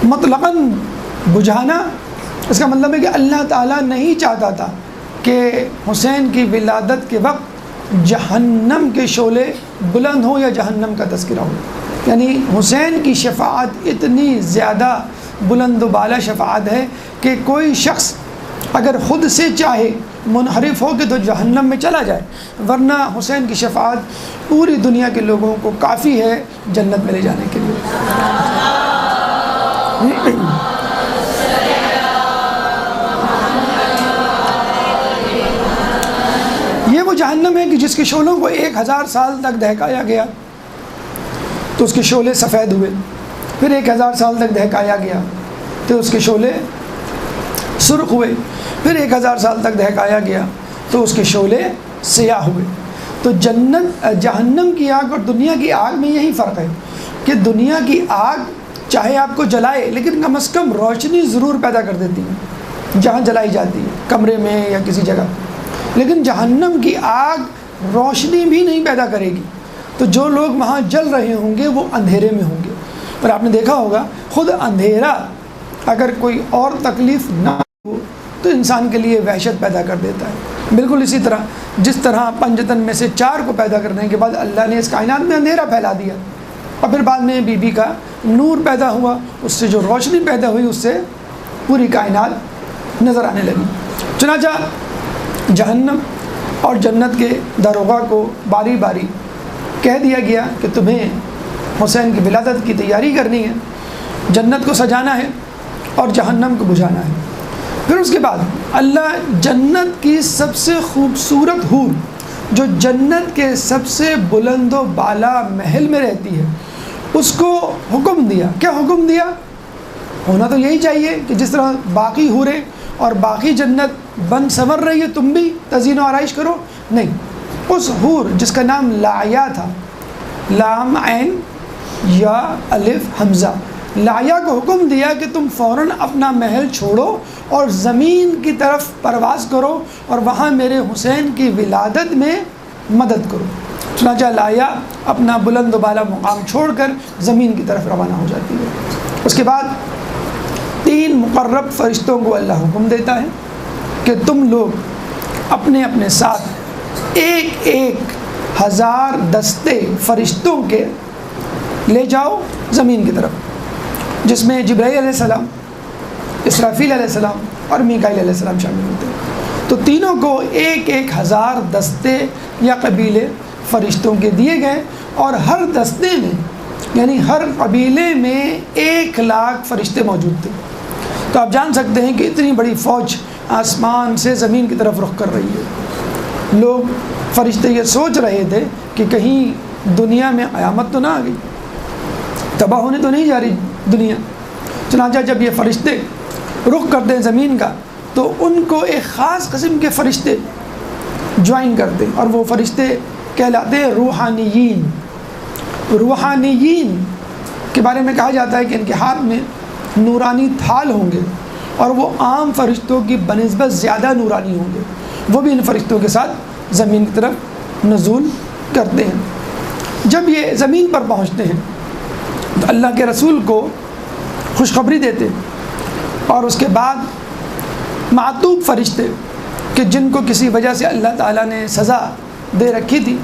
مطلقاً بجھانا۔ اس کا مطلب ہے کہ اللہ تعالیٰ نہیں چاہتا تھا کہ حسین کی ولادت کے وقت جہنم کے شعلے بلند ہوں یا جہنم کا تذکرہ ہو۔ یعنی حسین کی شفاعت اتنی زیادہ بلند و بالا شفاعت ہے کہ کوئی شخص اگر خود سے چاہے منحرف ہو کے تو جہنم میں چلا جائے، ورنہ حسین کی شفاعت پوری دنیا کے لوگوں کو کافی ہے جنت میں لے جانے کے لیے۔ یہ وہ جہنم ہے کہ جس کے شعلوں کو 1000 سال تک دہکایا گیا تو اس کے شعلے سفید ہوئے، پھر 1000 سال تک دہکایا گیا تو اس کے شعلے سرخ ہوئے، پھر 1000 سال تک دہکایا گیا تو اس کے شعلے سیاہ ہوئے۔ تو جہنم کی آگ اور دنیا کی آگ میں یہی فرق ہے کہ دنیا کی آگ چاہے آپ کو جلائے لیکن کم از کم روشنی ضرور پیدا کر دیتی ہے جہاں جلائی جاتی ہے، کمرے میں یا کسی جگہ، لیکن جہنم کی آگ روشنی بھی نہیں پیدا کرے گی۔ تو جو لوگ وہاں جل رہے ہوں گے وہ اندھیرے میں ہوں گے، اور آپ نے دیکھا ہوگا خود اندھیرا اگر کوئی اور تکلیف نہ ہو تو انسان کے لیے وحشت پیدا کر دیتا ہے۔ بالکل اسی طرح جس طرح پنجتن میں سے 4 کو پیدا کرنے کے بعد اللہ نے اس کائنات میں اندھیرا پھیلا دیا، اور پھر بعد میں بی بی کا نور پیدا ہوا، اس سے جو روشنی پیدا ہوئی اس سے پوری کائنات نظر آنے لگی۔ چنانچہ جہنم اور جنت کے داروغہ کو باری باری کہہ دیا گیا کہ تمہیں حسین کی ولادت کی تیاری کرنی ہے، جنت کو سجانا ہے اور جہنم کو بجھانا ہے۔ پھر اس کے بعد اللہ جنت کی سب سے خوبصورت حور جو جنت کے سب سے بلند و بالا محل میں رہتی ہے اس کو حکم دیا۔ کیا حکم دیا؟ ہونا تو یہی چاہیے کہ جس طرح باقی حوریں اور باقی جنت بن سنور رہی ہے تم بھی تزئین و آرائش کرو۔ نہیں، اس حور جس کا نام لایا تھا، لام عین یا الف حمزہ، لایا کو حکم دیا کہ تم فوراً اپنا محل چھوڑو اور زمین کی طرف پرواز کرو اور وہاں میرے حسین کی ولادت میں مدد کرو۔ چنانچہ لایا اپنا بلند و بالا مقام چھوڑ کر زمین کی طرف روانہ ہو جاتی ہے۔ اس کے بعد 3 مقرب فرشتوں کو اللہ حکم دیتا ہے کہ تم لوگ اپنے اپنے ساتھ 1000 دستے فرشتوں کے لے جاؤ زمین کی طرف، جس میں جبرائیل علیہ السلام، اسرافیل علیہ السلام اور میکائیل علیہ السلام شامل ہوتے ہیں۔ تو تینوں کو 1000 دستے یا قبیلے فرشتوں کے دیے گئے، اور ہر دستے میں یعنی ہر قبیلے میں 1,00,000 فرشتے موجود تھے۔ تو آپ جان سکتے ہیں کہ اتنی بڑی فوج آسمان سے زمین کی طرف رخ کر رہی ہے۔ لوگ فرشتے یہ سوچ رہے تھے کہ کہیں دنیا میں قیامت تو نہ آ گئی، تباہ ہونے تو نہیں جا رہی دنیا۔ چنانچہ جب یہ فرشتے رخ کرتے ہیں زمین کا تو ان کو ایک خاص قسم کے فرشتے جوائن کرتے ہیں، اور وہ فرشتے کہلاتے ہیں روحانیین۔ روحانیین کے بارے میں کہا جاتا ہے کہ ان کے ہاتھ میں نورانی تھال ہوں گے، اور وہ عام فرشتوں کی بنسبت زیادہ نورانی ہوں گے۔ وہ بھی ان فرشتوں کے ساتھ زمین کی طرف نزول کرتے ہیں۔ جب یہ زمین پر پہنچتے ہیں تو اللہ کے رسول کو خوشخبری دیتے، اور اس کے بعد معتوب فرشتے کہ جن کو کسی وجہ سے اللہ تعالیٰ نے سزا دے رکھی تھی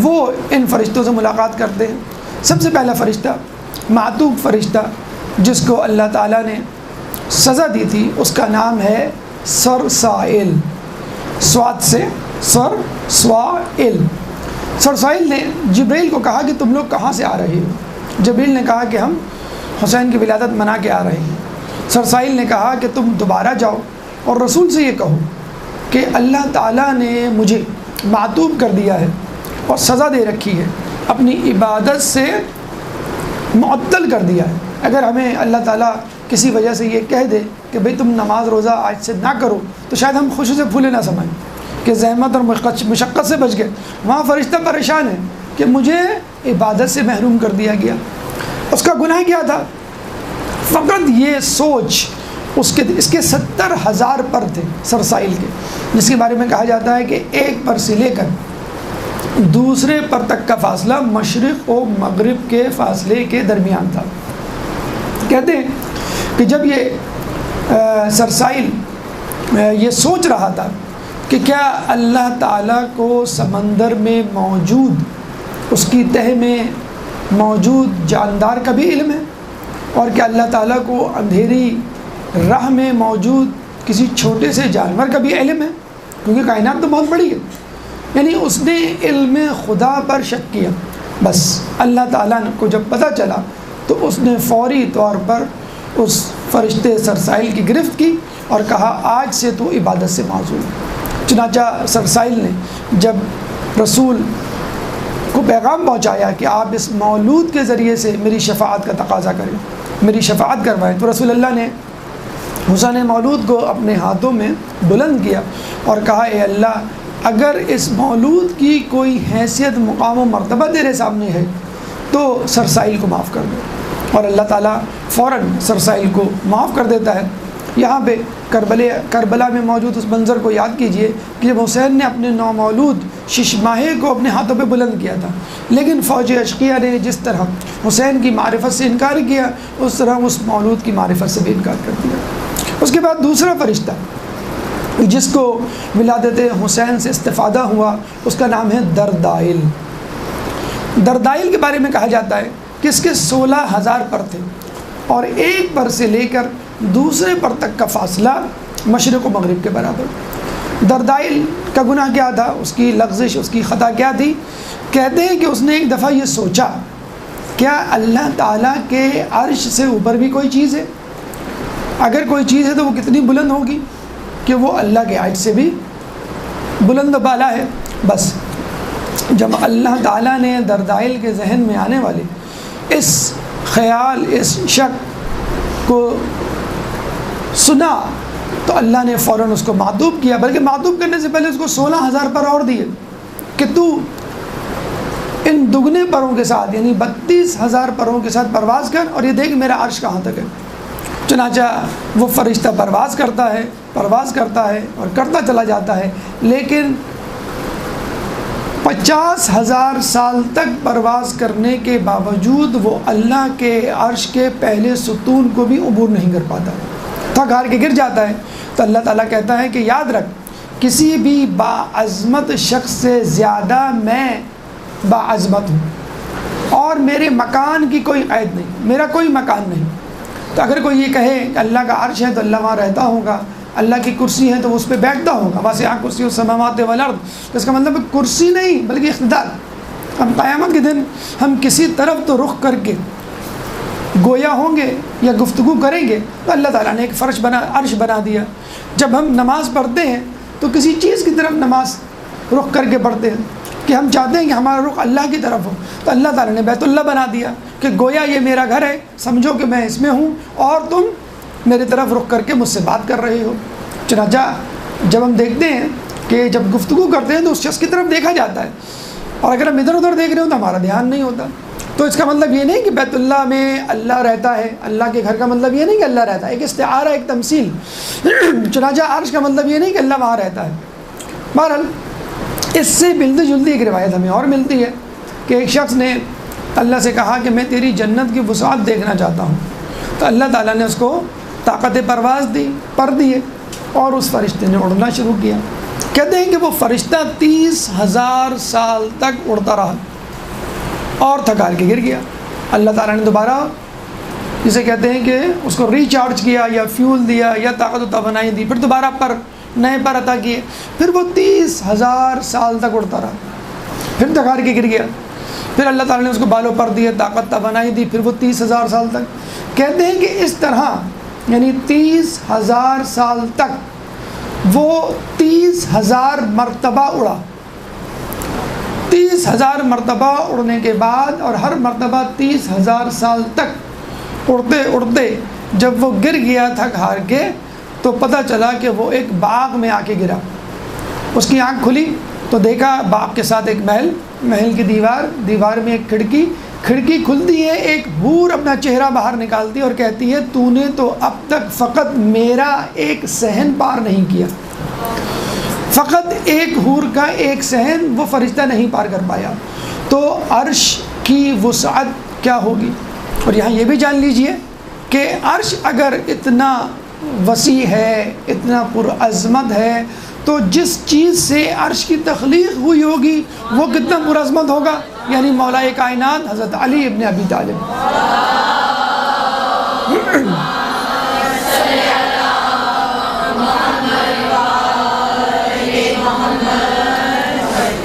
وہ ان فرشتوں سے ملاقات کرتے ہیں۔ سب سے پہلا فرشتہ معتوب فرشتہ جس کو اللہ تعالیٰ نے سزا دی تھی اس کا نام ہے سرسائل، سواد سے سر سوائل۔ سرسائل نے جبرائیل کو کہا کہ تم لوگ کہاں سے آ رہے ہو؟ جبرائیل نے کہا کہ ہم حسین کی ولادت منا کے آ رہے ہیں۔ سرسائل نے کہا کہ تم دوبارہ جاؤ اور رسول سے یہ کہو کہ اللہ تعالیٰ نے مجھے معتوب کر دیا ہے اور سزا دے رکھی ہے، اپنی عبادت سے معطل کر دیا ہے۔ اگر ہمیں اللہ تعالیٰ کسی وجہ سے یہ کہہ دے کہ بھئی تم نماز روزہ آج سے نہ کرو تو شاید ہم خوشی سے پھولے نہ سمائیں کہ زحمت اور مشقت سے بچ گئے۔ وہاں فرشتہ پریشان ہے کہ مجھے عبادت سے محروم کر دیا گیا۔ اس کا گناہ کیا تھا؟ فقط یہ سوچ اس کے 70,000 پر تھے سرسائل کے، جس کے بارے میں کہا جاتا ہے کہ ایک پر سے لے کر دوسرے پر تک کا فاصلہ مشرق و مغرب کے فاصلے کے درمیان تھا۔ کہتے ہیں کہ جب یہ سرسائل یہ سوچ رہا تھا کہ کیا اللہ تعالیٰ کو سمندر میں موجود، اس کی تہہ میں موجود جاندار کا بھی علم ہے، اور کیا اللہ تعالیٰ کو اندھیری راہ میں موجود کسی چھوٹے سے جانور کا بھی علم ہے، کیونکہ کائنات تو بہت بڑی ہے۔ یعنی اس نے علم خدا پر شک کیا۔ بس اللہ تعالیٰ کو جب پتہ چلا تو اس نے فوری طور پر اس فرشتے سرسائل کی گرفت کی اور کہا آج سے تو عبادت سے معزول۔ چنانچہ سرسائل نے جب رسول کو پیغام پہنچایا کہ آپ اس مولود کے ذریعے سے میری شفاعت کا تقاضا کریں، میری شفاعت کروائیں، تو رسول اللہ نے حسین مولود کو اپنے ہاتھوں میں بلند کیا اور کہا اے اللہ، اگر اس مولود کی کوئی حیثیت، مقام و مرتبہ تیرے سامنے ہے تو سرسائل کو معاف کر دو، اور اللہ تعالیٰ فوراً سرسائل کو معاف کر دیتا ہے۔ یہاں پہ کربلا میں موجود اس منظر کو یاد کیجئے کہ جب حسین نے اپنے نومولود ششماہے کو اپنے ہاتھوں پہ بلند کیا تھا، لیکن فوج اشقیہ نے جس طرح حسین کی معرفت سے انکار کیا، اس طرح اس مولود کی معرفت سے بھی انکار کر دیا۔ اس کے بعد دوسرا فرشتہ جس کو ولادت حسین سے استفادہ ہوا، اس کا نام ہے دردائل۔ دردائل کے بارے میں کہا جاتا ہے کہ اس کے 16,000 پر تھے، اور ایک پر سے لے کر دوسرے پر تک کا فاصلہ مشرق و مغرب کے برابر۔ دردائل کا گناہ کیا تھا، اس کی لغزش، اس کی خطا کیا تھی؟ کہتے ہیں کہ اس نے ایک دفعہ یہ سوچا کیا اللہ تعالیٰ کے عرش سے اوپر بھی کوئی چیز ہے؟ اگر کوئی چیز ہے تو وہ کتنی بلند ہوگی کہ وہ اللہ کے عرش سے بھی بلند و بالا ہے۔ بس جب اللہ تعالیٰ نے دردائل کے ذہن میں آنے والے اس خیال، اس شک کو سنا تو اللہ نے فوراً اس کو معطوب کیا، بلکہ معطوب کرنے سے پہلے اس کو 16,000 پر اور دیے کہ تو ان دگنے پروں کے ساتھ، یعنی 32,000 پروں کے ساتھ پرواز کر، اور یہ دیکھ میرا عرش کہاں تک ہے۔ چنانچہ وہ فرشتہ پرواز کرتا ہے اور کرتا چلا جاتا ہے، لیکن 50,000 سال تک پرواز کرنے کے باوجود وہ اللہ کے عرش کے پہلے ستون کو بھی عبور نہیں کر پاتا، تھک ہار کے گر جاتا ہے۔ تو اللہ تعالیٰ کہتا ہے کہ یاد رکھ، کسی بھی باعظمت شخص سے زیادہ میں باعظمت ہوں، اور میرے مکان کی کوئی قید نہیں، میرا کوئی مکان نہیں۔ تو اگر کوئی یہ کہے کہ اللہ کا عرش ہے تو اللہ وہاں رہتا ہوگا، اللہ کی کرسی ہے تو وہ اس پہ بیٹھتا ہوگا، واسعہ کرسی السماوات والارض، تو اس کا مطلب کرسی نہیں بلکہ اقتدار۔ ہم قیامت کے دن ہم کسی طرف تو رخ کر کے گویا ہوں گے یا گفتگو کریں گے، تو اللہ تعالیٰ نے ایک عرش بنا دیا۔ جب ہم نماز پڑھتے ہیں تو کسی چیز کی طرف نماز رخ کر کے پڑھتے ہیں کہ ہم چاہتے ہیں کہ ہمارا رخ اللہ کی طرف ہو، تو اللہ تعالیٰ نے بیت اللہ بنا دیا کہ گویا یہ میرا گھر ہے، سمجھو کہ میں اس میں ہوں اور تم میری طرف رخ کر کے مجھ سے بات کر رہے ہو۔ چنانچہ جب ہم دیکھتے ہیں کہ جب گفتگو کرتے ہیں تو اس شخص کی طرف دیکھا جاتا ہے، اور اگر ہم ادھر ادھر دیکھ رہے ہوں تو ہمارا دھیان نہیں ہوتا۔ تو اس کا مطلب یہ نہیں کہ بیت اللہ میں اللہ رہتا ہے، اللہ کے گھر کا مطلب یہ نہیں کہ اللہ رہتا ہے، ایک استعارہ، ایک تمثیل۔ چنانچہ عرش کا مطلب یہ نہیں کہ اللہ وہاں رہتا ہے۔ بہرحال اس سے ملتی جلتی ایک روایت ہمیں اور ملتی ہے کہ ایک شخص نے اللہ سے کہا کہ میں تیری جنت کی وسعت دیکھنا چاہتا ہوں، تو اللہ تعالیٰ نے اس کو طاقت پرواز دی، پر دیے، اور اس فرشتے نے اڑنا شروع کیا۔ کہتے ہیں کہ وہ فرشتہ 30,000 سال تک اڑتا رہا اور تھکار کے گر گیا۔ اللہ تعالیٰ نے دوبارہ جسے کہتے ہیں کہ اس کو ریچارج کیا یا فیول دیا یا طاقت و توانائی دی، پھر دوبارہ نئے پر عطا کیے، پھر وہ 30,000 سال تک اڑتا رہا، پھر تھکار کے گر گیا، پھر اللہ تعالیٰ نے اس کو بالوں پر دیے، طاقت توانائی دی، پھر وہ 30,000 سال تک۔ کہتے ہیں کہ اس طرح یعنی 30,000 سال تک وہ 30,000 مرتبہ اڑا۔ 30,000 مرتبہ اڑنے کے بعد، اور ہر مرتبہ 30,000 سال تک اڑتے اڑتے جب وہ گر گیا تھک ہار کے، تو پتہ چلا کہ وہ ایک باغ میں آ کے گرا۔ اس کی آنکھ کھلی تو دیکھا باغ کے ساتھ ایک محل کی دیوار میں ایک کھڑکی، کھڑکی کھلتی ہے، ایک حور اپنا چہرہ باہر نکالتی ہے اور کہتی ہے تو نے تو اب تک فقط میرا ایک صحن پار نہیں کیا، فقط ایک حور کا ایک صحن وہ فرشتہ نہیں پار کر پایا، تو عرش کی وسعت کیا ہوگی۔ اور یہاں یہ بھی جان لیجئے کہ عرش اگر اتنا وسیع ہے، اتنا پرعظمت ہے، تو جس چیز سے عرش کی تخلیق ہوئی ہوگی وہ کتنا پرعظمت ہوگا، یعنی مولا کائنات حضرت علی ابن ابی طالب۔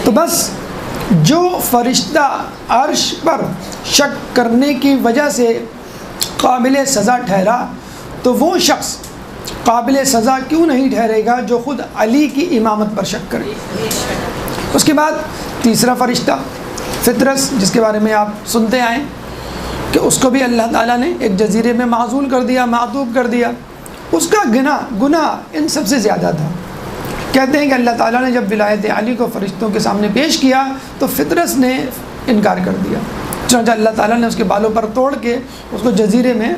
تو بس جو فرشتہ عرش پر شک کرنے کی وجہ سے قابل سزا ٹھہرا، تو وہ شخص قابل سزا کیوں نہیں ٹھہرے گا جو خود علی کی امامت پر شک کرے۔ اس کے بعد تیسرا فرشتہ فطرس، جس کے بارے میں آپ سنتے آئیں کہ اس کو بھی اللہ تعالیٰ نے ایک جزیرے میں معزول کر دیا، معطوب کر دیا۔ اس کا گناہ ان سب سے زیادہ تھا۔ کہتے ہیں کہ اللہ تعالیٰ نے جب ولایت علی کو فرشتوں کے سامنے پیش کیا تو فطرس نے انکار کر دیا، چنانچہ اللہ تعالیٰ نے اس کے بالوں پر توڑ کے اس کو جزیرے میں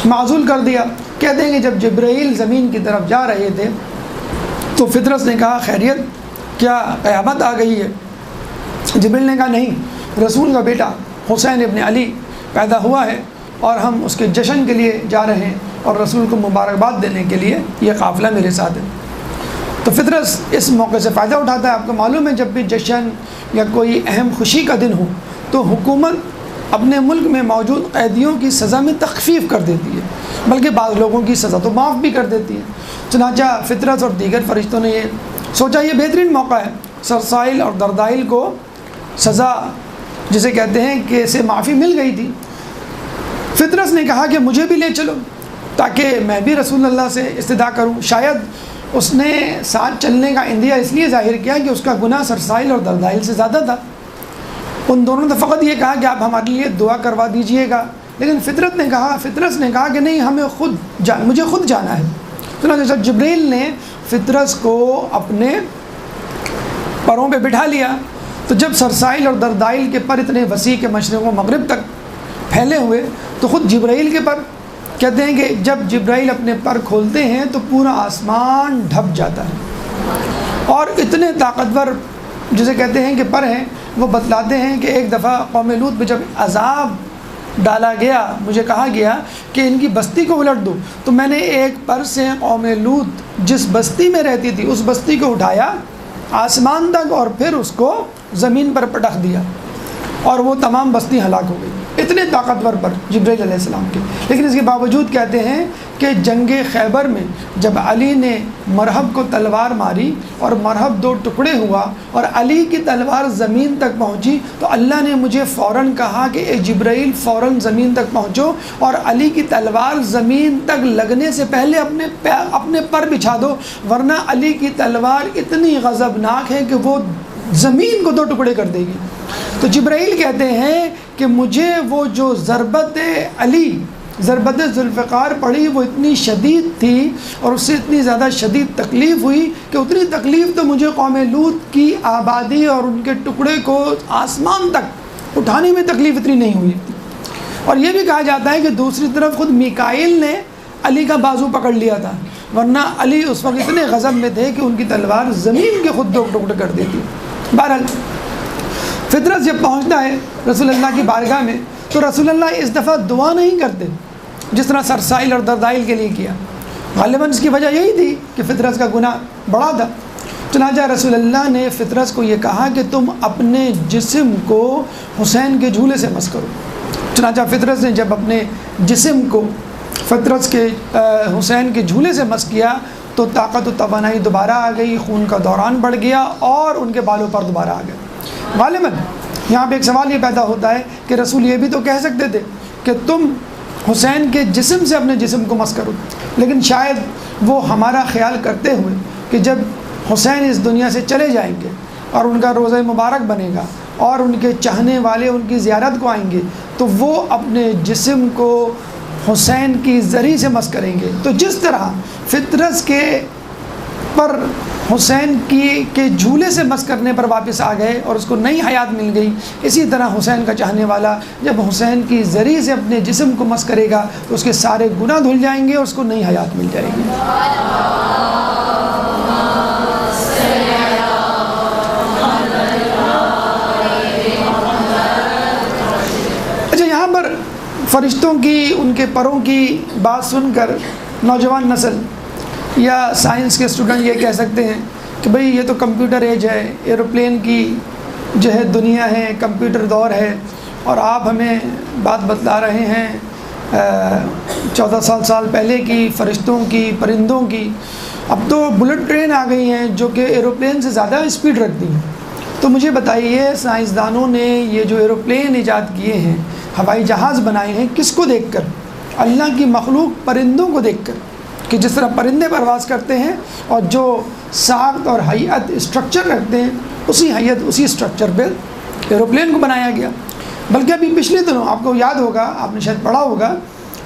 معزول کر دیا۔ کہتے ہیں کہ جب جبرائیل زمین کی طرف جا رہے تھے تو فطرس نے کہا خیریت، کیا قیامت آ گئی ہے؟ جبرائیل نے کہا نہیں، رسول کا بیٹا حسین ابن علی پیدا ہوا ہے اور ہم اس کے جشن کے لیے جا رہے ہیں اور رسول کو مبارکباد دینے کے لیے یہ قافلہ میرے ساتھ ہے۔ تو فطرس اس موقع سے فائدہ اٹھاتا ہے۔ آپ کو معلوم ہے جب بھی جشن یا کوئی اہم خوشی کا دن ہو تو حکومت اپنے ملک میں موجود قیدیوں کی سزا میں تخفیف کر دیتی ہے، بلکہ بعض لوگوں کی سزا تو معاف بھی کر دیتی ہے۔ چنانچہ فطرس اور دیگر فرشتوں نے یہ سوچا یہ بہترین موقع ہے سرسائل اور دردائل کو سزا جسے کہتے ہیں کہ اسے معافی مل گئی تھی۔ فطرس نے کہا کہ مجھے بھی لے چلو تاکہ میں بھی رسول اللہ سے استدعا کروں۔ شاید اس نے ساتھ چلنے کا اندیہ اس لیے ظاہر کیا کہ اس کا گناہ سرسائل اور دردائل سے زیادہ تھا۔ ان دونوں نے فقط یہ کہا کہ آپ ہمارے لیے دعا کروا دیجئے گا، لیکن فطرس نے کہا کہ نہیں، ہمیں مجھے خود جانا ہے۔ چنانچہ جب جبرائیل نے فطرس کو اپنے پروں پہ بٹھا لیا تو جب سرسائل اور دردائل کے پر اتنے وسیع کے مشرق و مغرب تک پھیلے ہوئے تو خود جبرائیل کے پر، کہتے ہیں کہ جب جبرائیل اپنے پر کھولتے ہیں تو پورا آسمان ڈھپ جاتا ہے، اور اتنے طاقتور جسے کہتے ہیں کہ پر ہیں، وہ بتلاتے ہیں کہ ایک دفعہ قوم لوط پہ جب عذاب ڈالا گیا، مجھے کہا گیا کہ ان کی بستی کو الٹ دو، تو میں نے ایک پر سے قوم لوط جس بستی میں رہتی تھی اس بستی کو اٹھایا آسمان تک اور پھر اس کو زمین پر پٹخ دیا اور وہ تمام بستی ہلاک ہو گئی۔ اتنے طاقتور پر جبرائیل علیہ السلام کے، لیکن اس کے باوجود کہتے ہیں کہ جنگ خیبر میں جب علی نے مرحب کو تلوار ماری اور مرحب دو ٹکڑے ہوا اور علی کی تلوار زمین تک پہنچی تو اللہ نے مجھے فوراً کہا کہ اے جبرائیل فوراً زمین تک پہنچو اور علی کی تلوار زمین تک لگنے سے پہلے اپنے پر بچھا دو، ورنہ علی کی تلوار اتنی غضبناک ہے کہ وہ زمین کو دو ٹکڑے کر دے گی۔ تو جبرائیل کہتے ہیں کہ مجھے وہ جو ضربت ذوالفقار پڑی وہ اتنی شدید تھی اور اس سے اتنی زیادہ شدید تکلیف ہوئی کہ اتنی تکلیف تو مجھے قوم لوط کی آبادی اور ان کے ٹکڑے کو آسمان تک اٹھانے میں تکلیف اتنی نہیں ہوئی تھی۔ اور یہ بھی کہا جاتا ہے کہ دوسری طرف خود میکائیل نے علی کا بازو پکڑ لیا تھا، ورنہ علی اس وقت اتنے غضب میں تھے کہ ان کی تلوار زمین کے خود دو ٹکڑے کر دیتی۔ بہرحال فطرس جب پہنچتا ہے رسول اللہ کی بارگاہ میں تو رسول اللہ اس دفعہ دعا نہیں کرتے جس طرح سرسائل اور دردائل کے لیے کیا۔ غالباً اس کی وجہ یہی تھی کہ فطرس کا گناہ بڑا تھا۔ چنانچہ رسول اللہ نے فطرس کو یہ کہا کہ تم اپنے جسم کو حسین کے جھولے سے مس کرو۔ چنانچہ فطرس نے جب اپنے جسم کو فطرس کے حسین کے جھولے سے مس کیا تو طاقت و توانائی دوبارہ آ گئی، خون کا دوران بڑھ گیا اور ان کے بالوں پر دوبارہ آ گئے۔ غالباً یہاں پہ ایک سوال یہ پیدا ہوتا ہے کہ رسول یہ بھی تو کہہ سکتے تھے کہ تم حسین کے جسم سے اپنے جسم کو مس کرو، لیکن شاید وہ ہمارا خیال کرتے ہوئے کہ جب حسین اس دنیا سے چلے جائیں گے اور ان کا روزہ مبارک بنے گا اور ان کے چاہنے والے ان کی زیارت کو آئیں گے تو وہ اپنے جسم کو حسین کی زری سے مس کریں گے۔ تو جس طرح فطرس کے پر حسین کے جھولے سے مس کرنے پر واپس آ گئے اور اس کو نئی حیات مل گئی، اسی طرح حسین کا چاہنے والا جب حسین کی ذریعے سے اپنے جسم کو مس کرے گا تو اس کے سارے گناہ دھل جائیں گے اور اس کو نئی حیات مل جائے گی۔ اچھا، یہاں پر فرشتوں کی، ان کے پروں کی بات سن کر نوجوان نسل یا سائنس کے اسٹوڈنٹ یہ کہہ سکتے ہیں کہ بھئی یہ تو کمپیوٹر ایج ہے، ایروپلین کی جو ہے دنیا ہے، کمپیوٹر دور ہے، اور آپ ہمیں بات بتلا رہے ہیں 14 سال پہلے کی، فرشتوں کی، پرندوں کی۔ اب تو بلٹ ٹرین آ گئی ہیں جو کہ ایروپلین سے زیادہ اسپیڈ رکھتی ہیں۔ تو مجھے بتائیے، سائنسدانوں نے یہ جو ایروپلین ایجاد کیے ہیں، ہوائی جہاز بنائے ہیں، کس کو دیکھ کر؟ اللہ کی مخلوق پرندوں کو دیکھ کر، کہ جس طرح پرندے پرواز کرتے ہیں اور جو ساخت اور ہیئت اسٹرکچر رکھتے ہیں، اسی ہیئت اسی اسٹرکچر پہ ایروپلین کو بنایا گیا۔ بلکہ ابھی پچھلے دنوں آپ کو یاد ہوگا، آپ نے شاید پڑھا ہوگا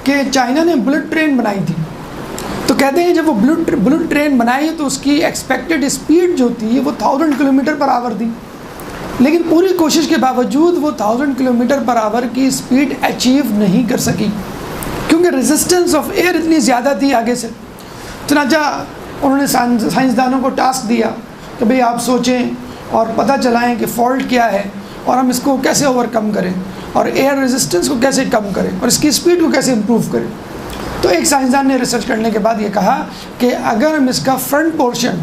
کہ چائنا نے بلٹ ٹرین بنائی تھی۔ تو کہتے ہیں جب وہ بلٹ ٹرین بنائی تو اس کی ایکسپیکٹڈ اسپیڈ جو تھی وہ 1000 کلومیٹر پر آور تھی، لیکن پوری کوشش کے باوجود وہ 1000 کلومیٹر پر آور کی اسپیڈ اچیو نہیں کر سکی، کیونکہ ریزسٹنس آف ایئر اتنی زیادہ تھی آگے سے۔ چنانچہ انہوں نے سائنسدانوں کو ٹاسک دیا کہ بھئی آپ سوچیں اور پتہ چلائیں کہ فالٹ کیا ہے اور ہم اس کو کیسے اوور کم کریں، اور ایئر ریزسٹنس کو کیسے کم کریں، اور اس کی اسپیڈ کو کیسے امپروو کریں۔ تو ایک سائنسدان نے ریسرچ کرنے کے بعد یہ کہا کہ اگر ہم اس کا فرنٹ پورشن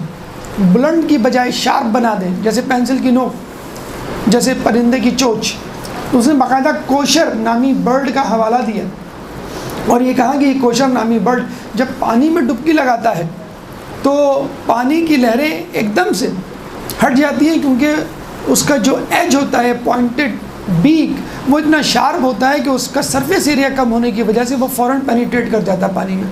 بلنٹ کی بجائے شارپ بنا دیں، جیسے پینسل کی نوک، جیسے پرندے کی چونچ، تو اس نے باقاعدہ کوشر نامی برڈ کا حوالہ دیا اور یہ کہا کہ یہ کوشر نامی برڈ جب پانی میں ڈبکی لگاتا ہے تو پانی کی لہریں ایک دم سے ہٹ جاتی ہیں، کیونکہ اس کا جو ایج ہوتا ہے، پوائنٹڈ بیک، وہ اتنا شارپ ہوتا ہے کہ اس کا سرفیس ایریا کم ہونے کی وجہ سے وہ فوراً پینیٹریٹ کر جاتا ہے پانی میں۔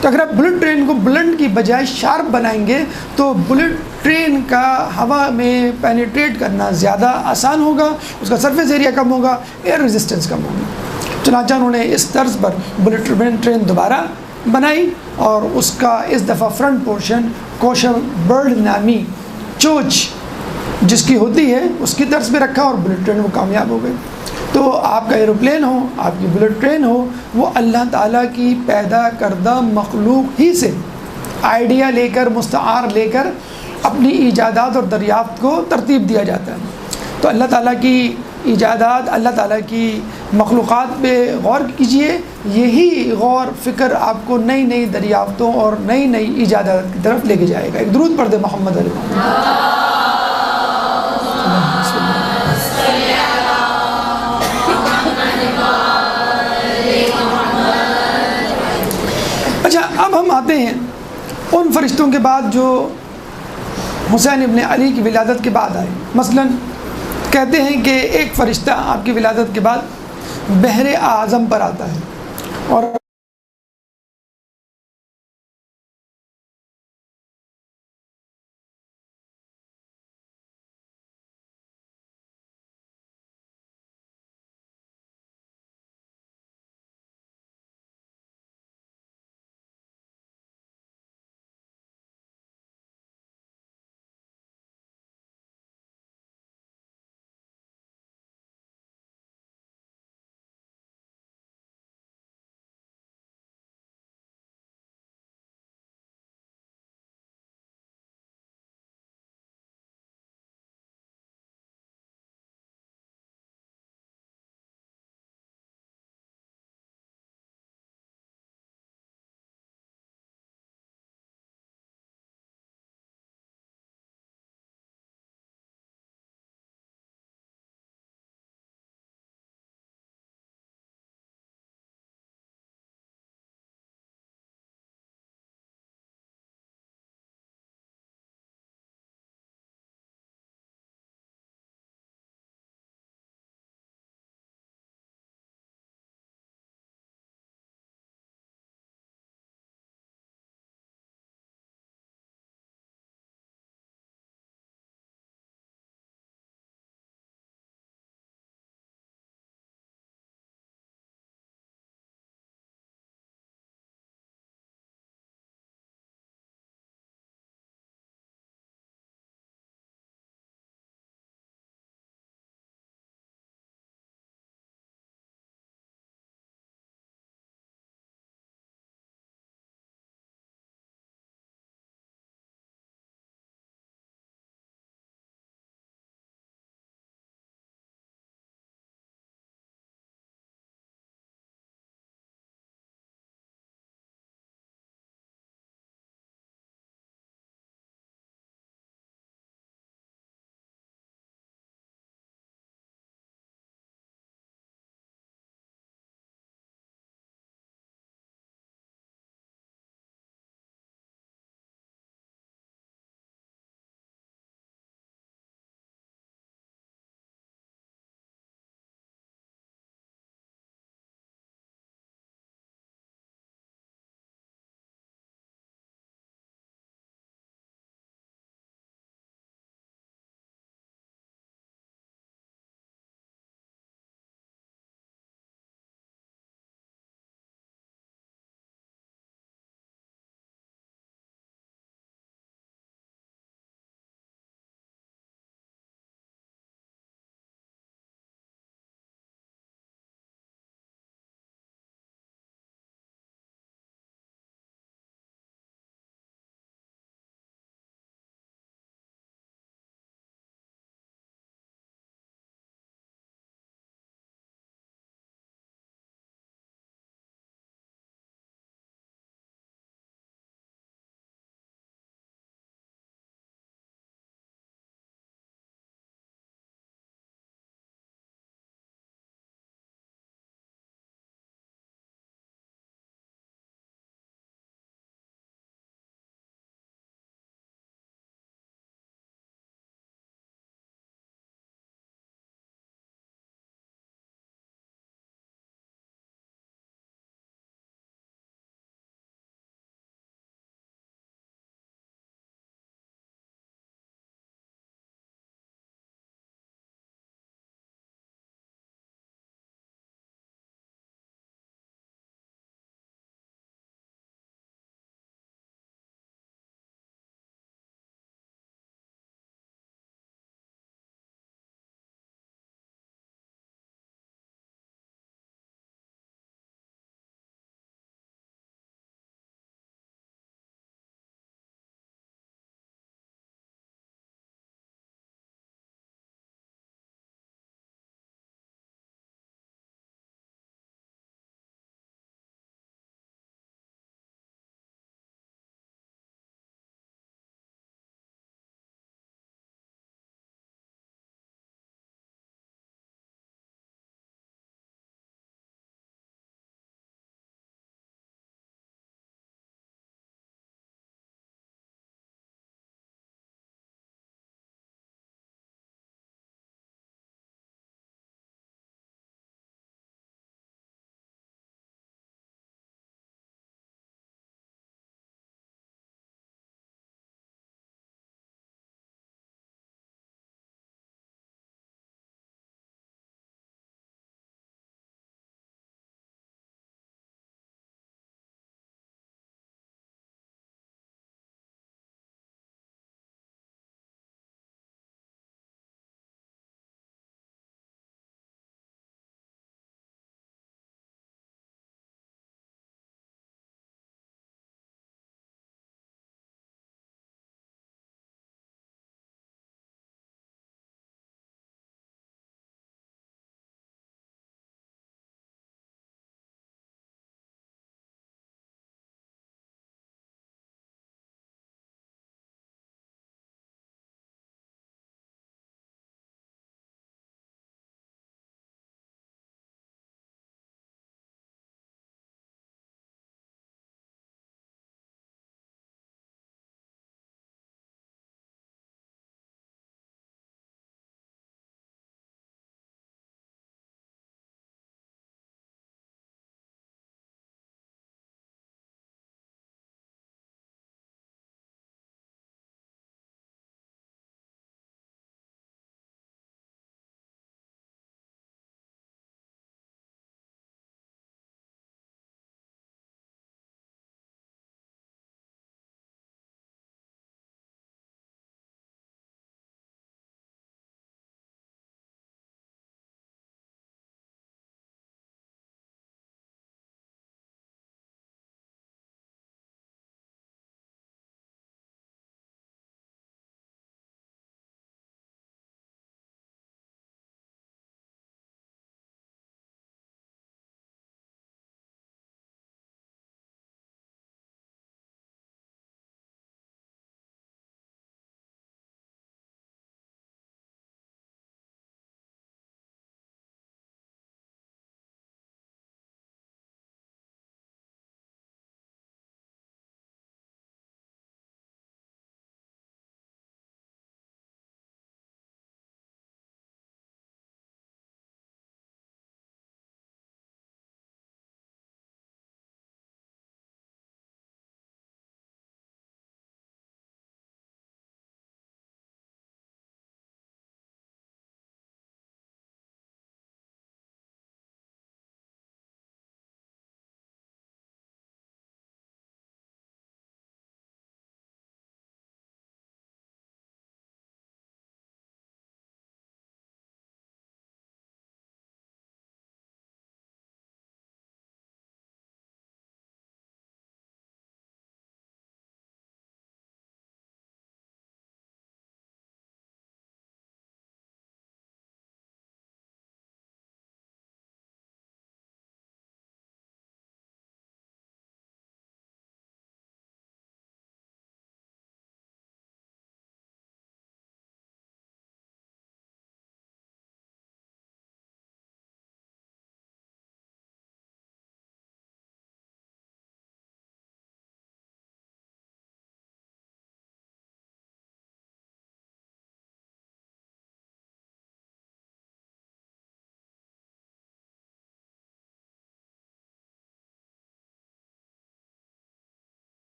تو اگر آپ بلٹ ٹرین کو بلنٹ کی بجائے شارپ بنائیں گے تو بلٹ ٹرین کا ہوا میں پینیٹریٹ کرنا زیادہ آسان ہوگا، اس کا سرفیس ایریا کم ہوگا، ایئر ریزسٹنس کم ہوگی۔ چنانچہ انہوں نے اس طرز پر بلٹ ٹرین دوبارہ بنائی اور اس کا اس دفعہ فرنٹ پورشن کوشر برڈ نامی چونچ جس کی ہوتی ہے اس کی طرز پہ رکھا اور بلٹ ٹرین وہ کامیاب ہو گئی۔ تو آپ کا ایروپلین ہو، آپ کی بلٹ ٹرین ہو، وہ اللہ تعالیٰ کی پیدا کردہ مخلوق ہی سے آئیڈیا لے کر، مستعار لے کر اپنی ایجادات اور دریافت کو ترتیب دیا جاتا ہے۔ تو اللہ تعالیٰ کی ایجادات، اللہ تعالیٰ کی مخلوقات پہ غور کیجئے، یہی غور فکر آپ کو نئی نئی دریافتوں اور نئی نئی ایجادات کی طرف لے کے جائے گا۔ ایک درود پڑھ دے محمد علیہ وسلم۔ اچھا، اب ہم آتے ہیں ان فرشتوں کے بعد جو حسین ابن علی کی ولادت کے بعد آئے۔ مثلا کہتے ہیں کہ ایک فرشتہ آپ کی ولادت کے بعد بحر اعظم پر آتا ہے اور